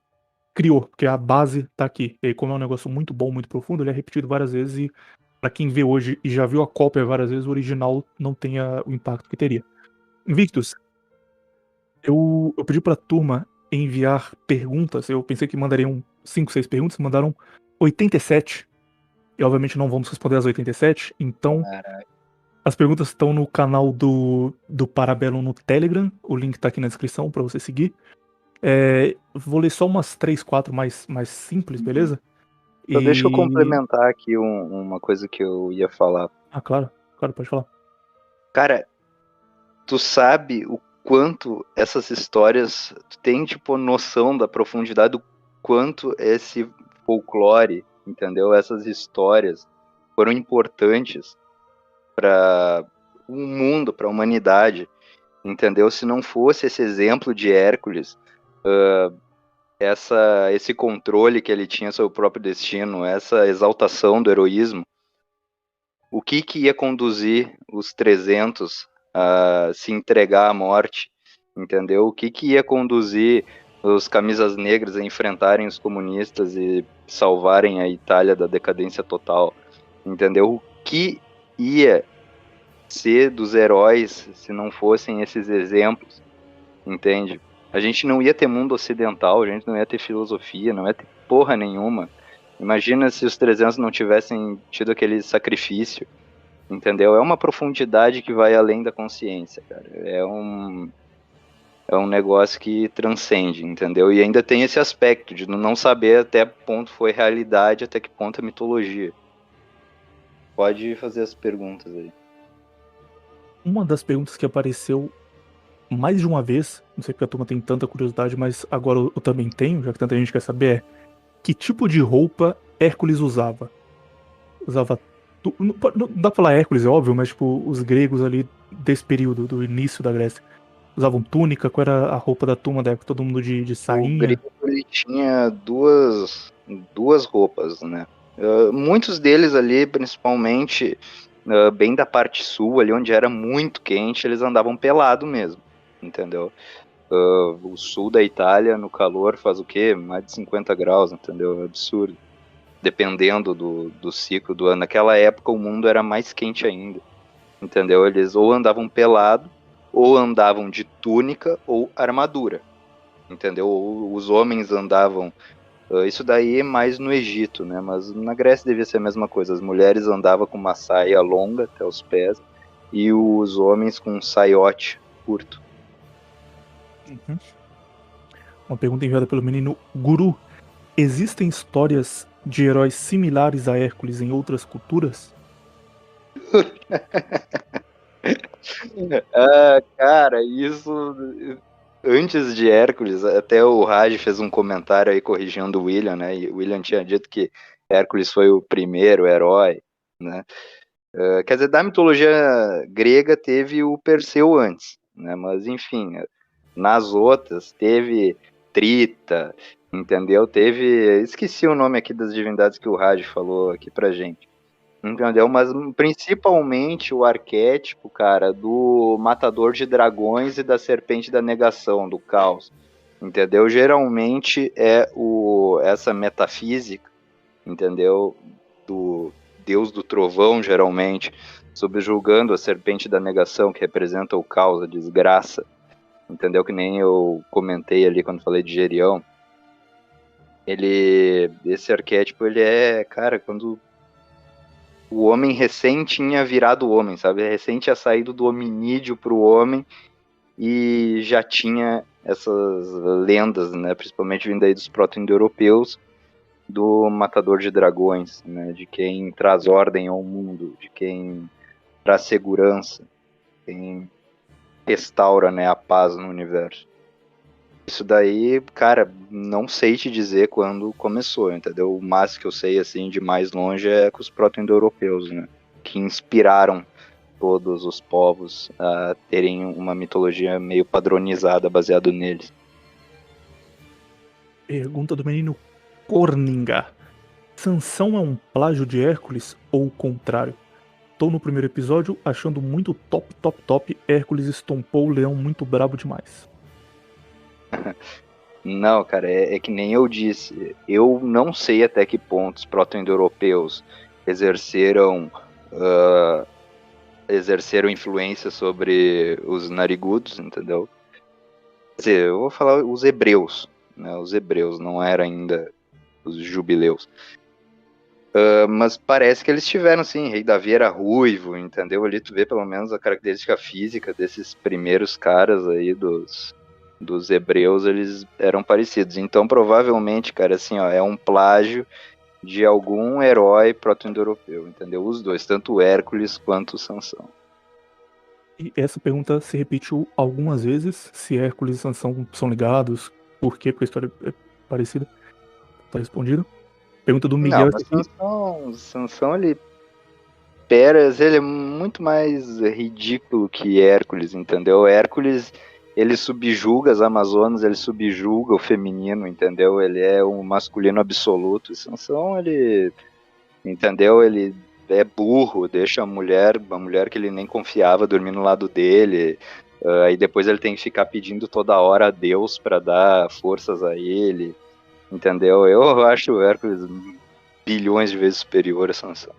criou, porque a base tá aqui. E aí, como é um negócio muito bom, muito profundo, ele é repetido várias vezes e pra quem vê hoje e já viu a cópia várias vezes, o original não tenha o impacto que teria. Invictus, eu pedi pra turma enviar perguntas, eu pensei que mandariam 5, 6 perguntas, mandaram 87. E obviamente não vamos responder as 87, então Caraca. as perguntas estão no canal do Parabellum no Telegram, o link tá aqui na descrição pra você seguir. Vou ler só umas 3, 4 mais simples, beleza? Então deixa eu E. complementar aqui uma coisa que eu ia falar. Ah, claro, claro, pode falar. Cara, tu sabe o quanto essas histórias, tu tem tipo noção da profundidade do quanto esse folclore, entendeu? Essas histórias foram importantes para o mundo, para a humanidade, entendeu? Se não fosse esse exemplo de Hércules, esse controle que ele tinha sobre o próprio destino, essa exaltação do heroísmo, o que ia conduzir os 300 a se entregar à morte, entendeu? O que ia conduzir os camisas negras a enfrentarem os comunistas e salvarem a Itália da decadência total, entendeu? O que ia ser dos heróis se não fossem esses exemplos, entende? A gente não ia ter mundo ocidental, a gente não ia ter filosofia, não ia ter porra nenhuma. Imagina se os 300 não tivessem tido aquele sacrifício, entendeu? É uma profundidade que vai além da consciência, cara. É um negócio que transcende, entendeu? E ainda tem esse aspecto de não saber até que ponto foi realidade, até que ponto é mitologia. Pode fazer as perguntas aí. Uma das perguntas que apareceu mais de uma vez, não sei porque a turma tem tanta curiosidade, mas agora eu também tenho, já que tanta gente quer saber, que tipo de roupa Hércules usava? Usava. Não dá pra falar Hércules, é óbvio, mas tipo, os gregos ali desse período, do início da Grécia. Usavam túnica, qual era a roupa da turma da época? Todo mundo de O sainha. grego ele tinha duas roupas, né? Muitos deles ali, principalmente bem da parte sul, ali onde era muito quente, eles andavam pelado mesmo, entendeu? O sul da Itália, no calor, faz o quê? Mais de 50 graus, entendeu? É absurdo. Dependendo do ciclo do ano. Naquela época, o mundo era mais quente ainda, entendeu? Eles ou andavam pelado, ou andavam de túnica ou armadura, entendeu? Ou os homens andavam... Isso daí é mais no Egito, né? Mas na Grécia devia ser a mesma coisa. As mulheres andavam com uma saia longa até os pés e os homens com um saiote curto. Uhum. Uma pergunta enviada pelo menino Guru. Existem histórias de heróis similares a Hércules em outras culturas? Cara, isso... Antes de Hércules, até o Raj fez um comentário aí corrigindo o William, né? E o William tinha dito que Hércules foi o primeiro herói, né? Quer dizer, da mitologia grega teve o Perseu antes, né? Mas enfim, nas outras teve Trita, entendeu? Teve, esqueci o nome aqui das divindades que o Raj falou aqui pra gente. Entendeu? Mas principalmente o arquétipo, cara, do matador de dragões e da serpente da negação, do caos. Entendeu? Geralmente é essa metafísica, entendeu? Do deus do trovão, geralmente, subjugando a serpente da negação, que representa o caos, a desgraça. Entendeu? Que nem eu comentei ali quando falei de Gerião. Esse arquétipo, ele é, cara, quando o homem recém tinha virado homem, sabe? Recém tinha saído do hominídeo para o homem e já tinha essas lendas, né? Principalmente vindo aí dos proto-indo-europeus, do matador de dragões, né? De quem traz ordem ao mundo, de quem traz segurança, quem restaura, né, a paz no universo. Isso daí, cara, não sei te dizer quando começou, entendeu? O máximo que eu sei, assim, de mais longe é com os proto-indo-europeus, né? Que inspiraram todos os povos a terem uma mitologia meio padronizada, baseado neles. Pergunta do menino Corninga. Sansão é um plágio de Hércules ou o contrário? Tô no primeiro episódio achando muito top, top, top. Hércules estompou o leão muito brabo demais. Não, cara, é que nem eu disse. Eu não sei até que ponto os proto-indo-europeus exerceram, exerceram influência sobre os narigudos, entendeu? Quer dizer, eu vou falar os hebreus, né? Os hebreus, não era ainda os jubileus. Mas parece que eles tiveram, sim. Rei Davi era ruivo, entendeu? Ali tu vê pelo menos a característica física desses primeiros caras aí dos hebreus, eles eram parecidos. Então, provavelmente, cara, assim, ó, é um plágio de algum herói proto-indo-europeu, entendeu? Os dois, tanto o Hércules quanto o Sansão. E essa pergunta se repetiu algumas vezes. Se Hércules e Sansão são ligados, por quê? Porque a história é parecida. Tá respondido. Pergunta do Não, Miguel mas aqui. Sansão, ele... Peras, ele é muito mais ridículo que Hércules, entendeu? Hércules, ele subjuga as Amazonas, ele subjuga o feminino, entendeu? Ele é um masculino absoluto. E Sansão, ele, entendeu? Ele é burro, deixa a mulher que ele nem confiava, dormir no lado dele. Aí depois ele tem que ficar pedindo toda hora a Deus para dar forças a ele, entendeu? Eu acho o Hércules bilhões de vezes superior a Sansão.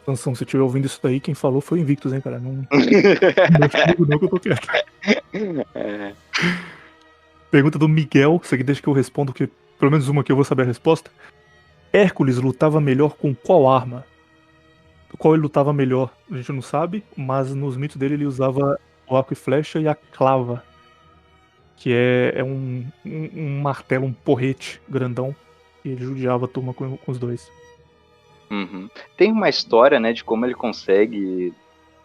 Sansão, se estiver ouvindo isso daí, quem falou foi o Invictus, hein, cara? Não mexe comigo não que eu tô quieto. É. Pergunta do Miguel, isso aqui deixa que eu respondo, que pelo menos uma que eu vou saber a resposta. Hércules lutava melhor com qual arma? Qual ele lutava melhor? A gente não sabe, mas nos mitos dele ele usava o arco e flecha e a clava, que é um martelo, um porrete grandão, e ele judiava a turma com os dois. Uhum. Tem uma história, né, de como ele consegue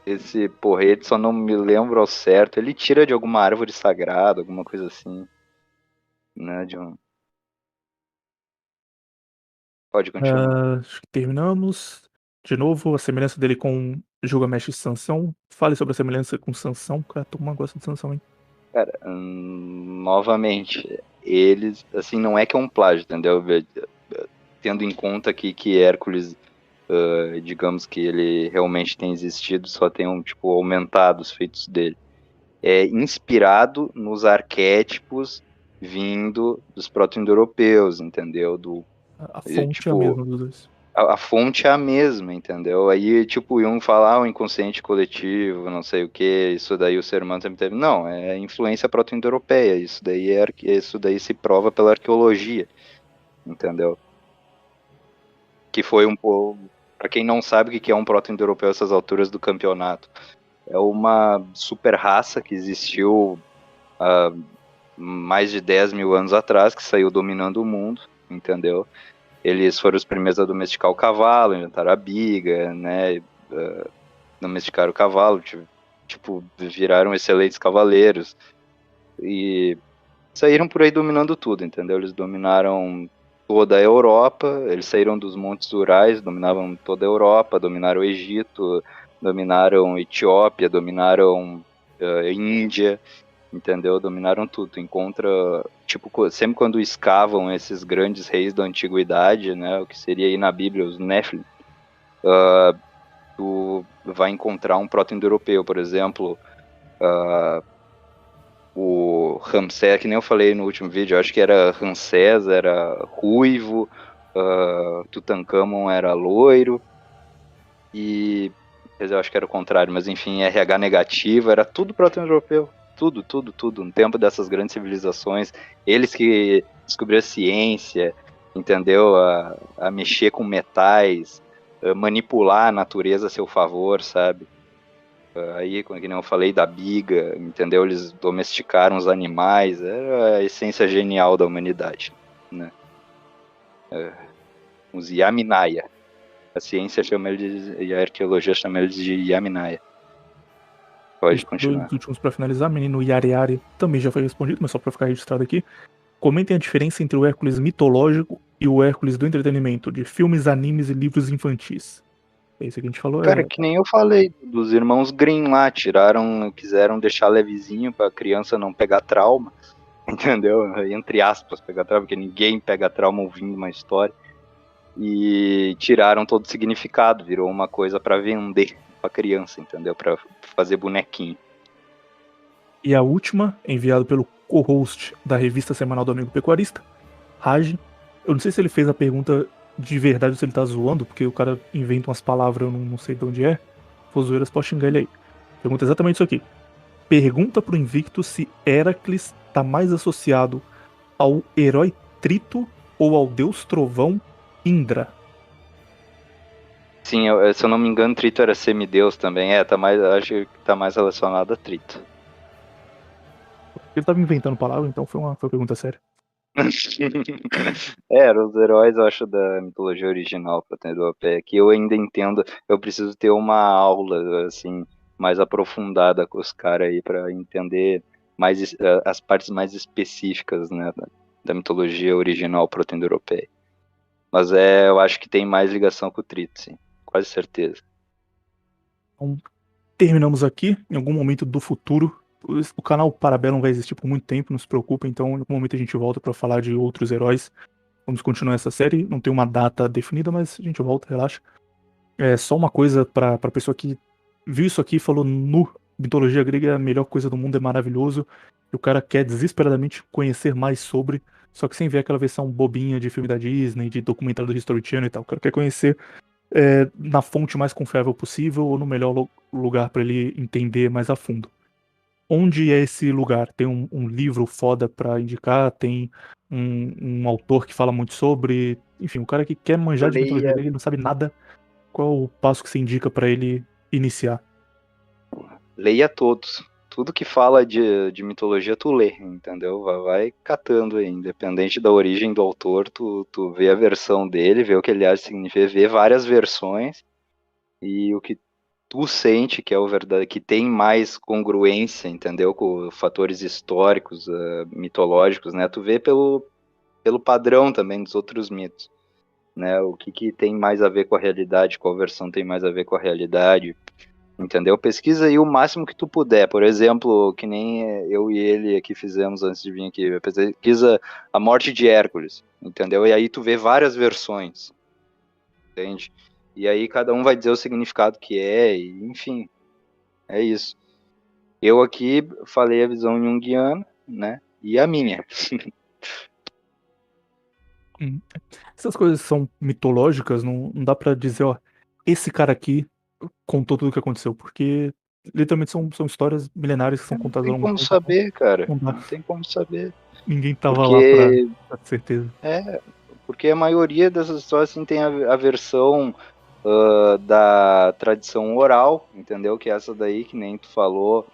esse porrete, só não me lembro ao certo. Ele tira de alguma árvore sagrada, alguma coisa assim, né, Pode continuar. Acho que terminamos. De novo, a semelhança dele com Gilgamesh e Sansão. Fale sobre a semelhança com Sansão, cara. Tô uma gosta de Sansão, hein? Cara, novamente, eles, assim, não é que é um plágio, entendeu? Tendo em conta que Hércules, digamos que ele realmente tem existido, só tem tipo, aumentado os feitos dele. é inspirado nos arquétipos vindo dos proto-indo-europeus, entendeu? A fonte é a Tipo, mesma dos dois. a fonte é a mesma, entendeu? Aí, tipo, iam falar o inconsciente coletivo, não sei o que, isso daí o ser humano sempre teve. Não, é influência proto-indo-europeia, isso daí se prova pela arqueologia, entendeu? Que foi um pouco, para quem não sabe o que é um proto-indo-europeu a essas alturas do campeonato, é uma super raça que existiu há mais de 10 mil anos atrás, que saiu dominando o mundo, entendeu? Eles foram os primeiros a domesticar o cavalo, inventaram a biga, né? Domesticaram o cavalo, tipo, viraram excelentes cavaleiros e saíram por aí dominando tudo, entendeu? Eles dominaram toda a Europa, eles saíram dos Montes Urais, dominavam toda a Europa, dominaram o Egito, dominaram Etiópia, dominaram Índia, entendeu? Dominaram tudo. Encontra, tipo, sempre quando escavam esses grandes reis da antiguidade, né? O que seria aí na Bíblia os Nephilim, tu vai encontrar um proto-indo-europeu, por exemplo, o Ramsés, que nem eu falei no último vídeo, eu acho que era Ramsés, era ruivo, Tutankhamon era loiro, e quer dizer, eu acho que era o contrário, mas enfim, RH negativo, era tudo proto-europeu. Tudo, tudo, tudo. No tempo dessas grandes civilizações, eles que descobriram a ciência, entendeu? A mexer com metais, a manipular a natureza a seu favor, sabe? Aí, como eu falei da biga, entendeu? Eles domesticaram os animais, era a essência genial da humanidade, né? Os Yaminaya. A ciência chama eles e a arqueologia chama eles de Yaminaya. Pode Isso, dois continuar. últimos pra finalizar. Menino Yari Yari também já foi respondido, mas só pra ficar registrado aqui. Comentem a diferença entre o Hércules mitológico e o Hércules do entretenimento, de filmes, animes e livros infantis. É isso que a gente falou. Cara, que nem eu falei, dos irmãos Grimm lá, quiseram deixar levezinho pra criança não pegar trauma, entendeu? Entre aspas, pegar trauma, porque ninguém pega trauma ouvindo uma história. E tiraram todo o significado, virou uma coisa pra vender pra criança, entendeu? Pra fazer bonequinho. E a última, enviado pelo co-host da revista semanal do Amigo Pecuarista, Raj. Eu não sei se ele fez a pergunta de verdade ou se ele tá zoando, porque o cara inventa umas palavras, eu não sei de onde é. For zoeiras, pode xingar ele aí. Pergunta exatamente isso aqui. Pergunta pro Invictus se Heracles tá mais associado ao herói Trito ou ao deus trovão Indra. Sim, se eu não me engano, Trito era semideus também. Acho que tá mais relacionado a Trito. Ele tava inventando palavras, então foi uma pergunta séria. Eram os heróis, eu acho, da mitologia original pra ter do pé, que eu ainda entendo, eu preciso ter uma aula, assim, mais aprofundada com os caras aí pra entender mais as partes mais específicas, né, da mitologia original proto-europeia. Mas eu acho que tem mais ligação com o Trito, sim, quase certeza. Então, terminamos aqui. Em algum momento do futuro, o canal Parabellum vai existir por muito tempo, não se preocupe. Então, em algum momento a gente volta pra falar de outros heróis. Vamos continuar essa série. Não tem uma data definida, mas a gente volta, relaxa. É só uma coisa pra pessoa que viu isso aqui e falou no mitologia grega é a melhor coisa do mundo, é maravilhoso. E o cara quer desesperadamente conhecer mais sobre, só que sem ver aquela versão bobinha de filme da Disney, de documentário do History Channel e tal. O cara quer conhecer na fonte mais confiável possível ou no melhor lugar pra ele entender mais a fundo. Onde é esse lugar? Tem um livro foda pra indicar? Tem um autor que fala muito sobre? Enfim, o cara que quer manjar de mitologia Leia, grega e não sabe nada, qual é o passo que você indica pra ele iniciar? leia todos. Tudo que fala de mitologia, tu lê, entendeu? Vai catando aí, independente da origem do autor, tu vê a versão dele, vê o que ele acha que significa, vê várias versões e o que tu sente que é o verdade, que tem mais congruência, entendeu? Com fatores históricos, mitológicos, né? Tu vê pelo padrão também dos outros mitos, né? O que tem mais a ver com a realidade, qual versão tem mais a ver com a realidade, entendeu? Pesquisa aí o máximo que tu puder. Por exemplo, que nem eu e ele aqui fizemos antes de vir aqui. Pesquisa a morte de Hércules, entendeu? E aí tu vê várias versões, entende? E aí cada um vai dizer o significado que é, e enfim, é isso. Eu aqui falei a visão junguiana, né? E a minha. Essas coisas são mitológicas, não dá pra dizer, ó, esse cara aqui contou tudo o que aconteceu, porque literalmente são histórias milenares que são Não contadas ao tem longo do como tempo, então saber, cara. não dá. Não tem como saber. Ninguém tava lá Porque pra ter certeza. porque a maioria dessas histórias assim, tem a versão da tradição oral, entendeu? Que é essa daí que nem tu falou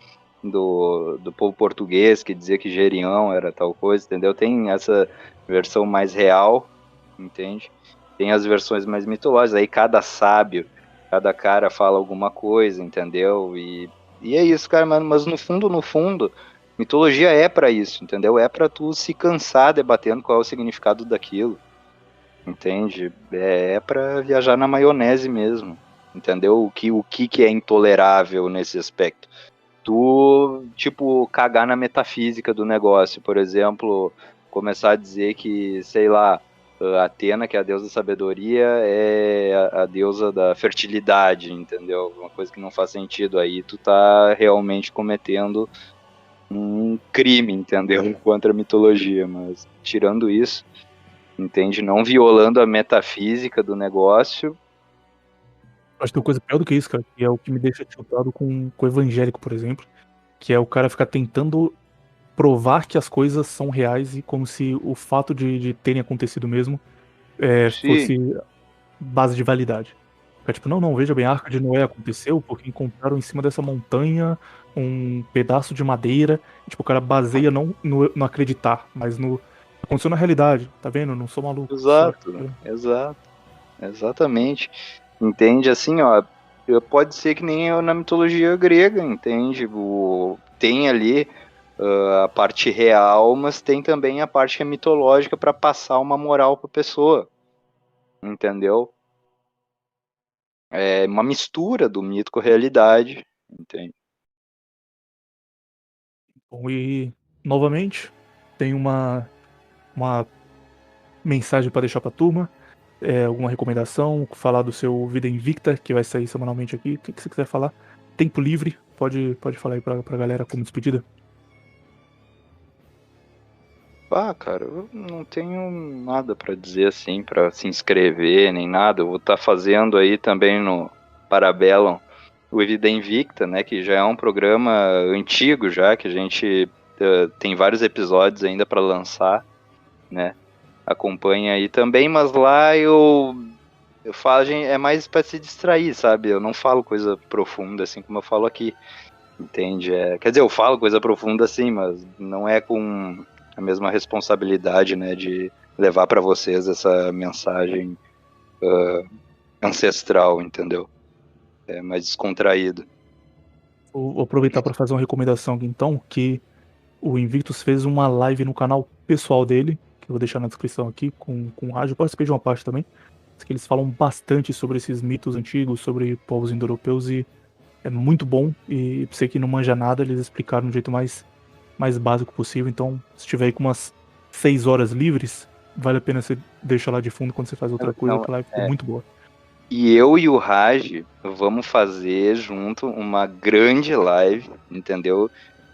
do povo português, que dizia que Gerião era tal coisa, entendeu? Tem essa versão mais real, entende? Tem as versões mais mitológicas, aí cada sábio, cada cara fala alguma coisa, entendeu? E é isso, cara, mano, mas no fundo, mitologia é para isso, entendeu? É para tu se cansar debatendo qual é o significado daquilo. Entende? É para viajar na maionese mesmo. Entendeu? O que é intolerável nesse aspecto? Tu, tipo, cagar na metafísica do negócio. Por exemplo, começar a dizer que, sei lá, Atena, que é a deusa da sabedoria, é a deusa da fertilidade, entendeu? Uma coisa que não faz sentido. Aí tu tá realmente cometendo um crime, entendeu? Contra a mitologia. Mas, tirando isso, entende? Não violando a metafísica do negócio. Acho que tem coisa pior do que isso, cara, que é o que me deixa tiltado com o evangélico, por exemplo, que é o cara ficar tentando provar que as coisas são reais e como se o fato de terem acontecido mesmo Sim, fosse base de validade. Fica tipo, não, veja bem, a Arca de Noé aconteceu porque encontraram em cima dessa montanha um pedaço de madeira. E, tipo, o cara baseia não no acreditar, mas no. Aconteceu na realidade, tá vendo? Eu não sou maluco. Só. exato, exato, exatamente. Entende? Assim, ó, pode ser que nem na mitologia grega, entende? Tem ali a parte real, mas tem também a parte que é mitológica para passar uma moral para a pessoa, entendeu? É uma mistura do mito com a realidade, entende? Bom, e novamente, tem uma mensagem pra deixar pra turma. Alguma recomendação, falar do seu Vida Invicta, que vai sair semanalmente aqui. O que você quiser falar? Tempo livre, pode falar aí pra galera como despedida. Ah, cara, eu não tenho nada para dizer assim, para se inscrever, nem nada. Eu vou estar fazendo aí também no Parabellum o Vida Invicta, né, que já é um programa antigo já, que a gente tem vários episódios ainda para lançar, né? Acompanha aí também, mas lá eu falo, gente, é mais para se distrair, sabe? Eu não falo coisa profunda assim como eu falo aqui. Entende? Quer dizer, eu falo coisa profunda assim, mas não é com a mesma responsabilidade, né, de levar para vocês essa mensagem ancestral, entendeu? É mais descontraído. Vou aproveitar para fazer uma recomendação aqui então, que o Invictus fez uma live no canal pessoal dele, que eu vou deixar na descrição aqui, com o Rádio. Eu participei de uma parte também, que eles falam bastante sobre esses mitos antigos, sobre povos indo-europeus, e é muito bom. E pra você que não manja nada, eles explicaram do jeito mais básico possível. Então, se tiver aí com umas 6 horas livres, vale a pena você deixar lá de fundo quando você faz outra coisa, Não, que a live ficou muito boa. e eu e o Raj vamos fazer junto uma grande live, entendeu?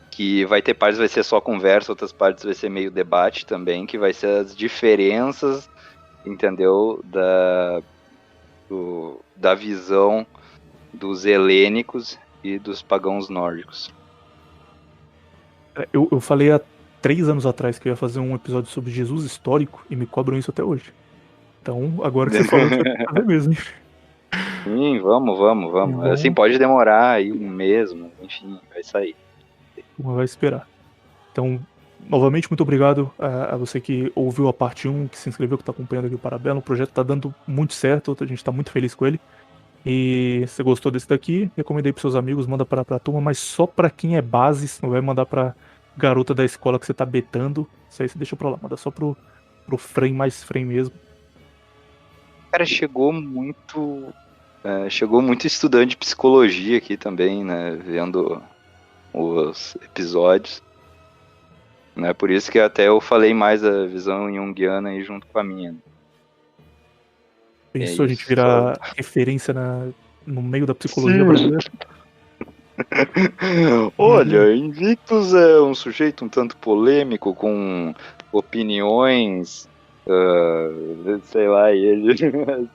Que vai ter partes vai ser só conversa, outras partes vai ser meio debate também, que vai ser as diferenças, entendeu? Da visão dos helênicos e dos pagãos nórdicos. Eu falei há 3 anos atrás que eu ia fazer um episódio sobre Jesus histórico e me cobram isso até hoje. Então, agora que você falou, a gente vai ter que fazer mesmo, hein? Sim, vamos. Assim, Então, pode demorar aí um mês, mas enfim, vai sair. turma vai esperar. Então, novamente, muito obrigado a você que ouviu a parte 1, que se inscreveu, que está acompanhando aqui o Parabellum. O projeto está dando muito certo, a gente está muito feliz com ele. E se você gostou desse daqui, recomendei para seus amigos, manda pra turma, mas só para quem é base, não vai mandar pra garota da escola que você tá betando. Isso aí você deixa pra lá, manda só pro frame mais frame mesmo. Cara, chegou muito estudante de psicologia aqui também, né, vendo os episódios, né, por isso que até eu falei mais da visão junguiana aí junto com a minha. É Pensou a gente isso, só. virar referência no meio da psicologia Sim. brasileira? Olha, Invictus é um sujeito um tanto polêmico, com opiniões, sei lá, e ele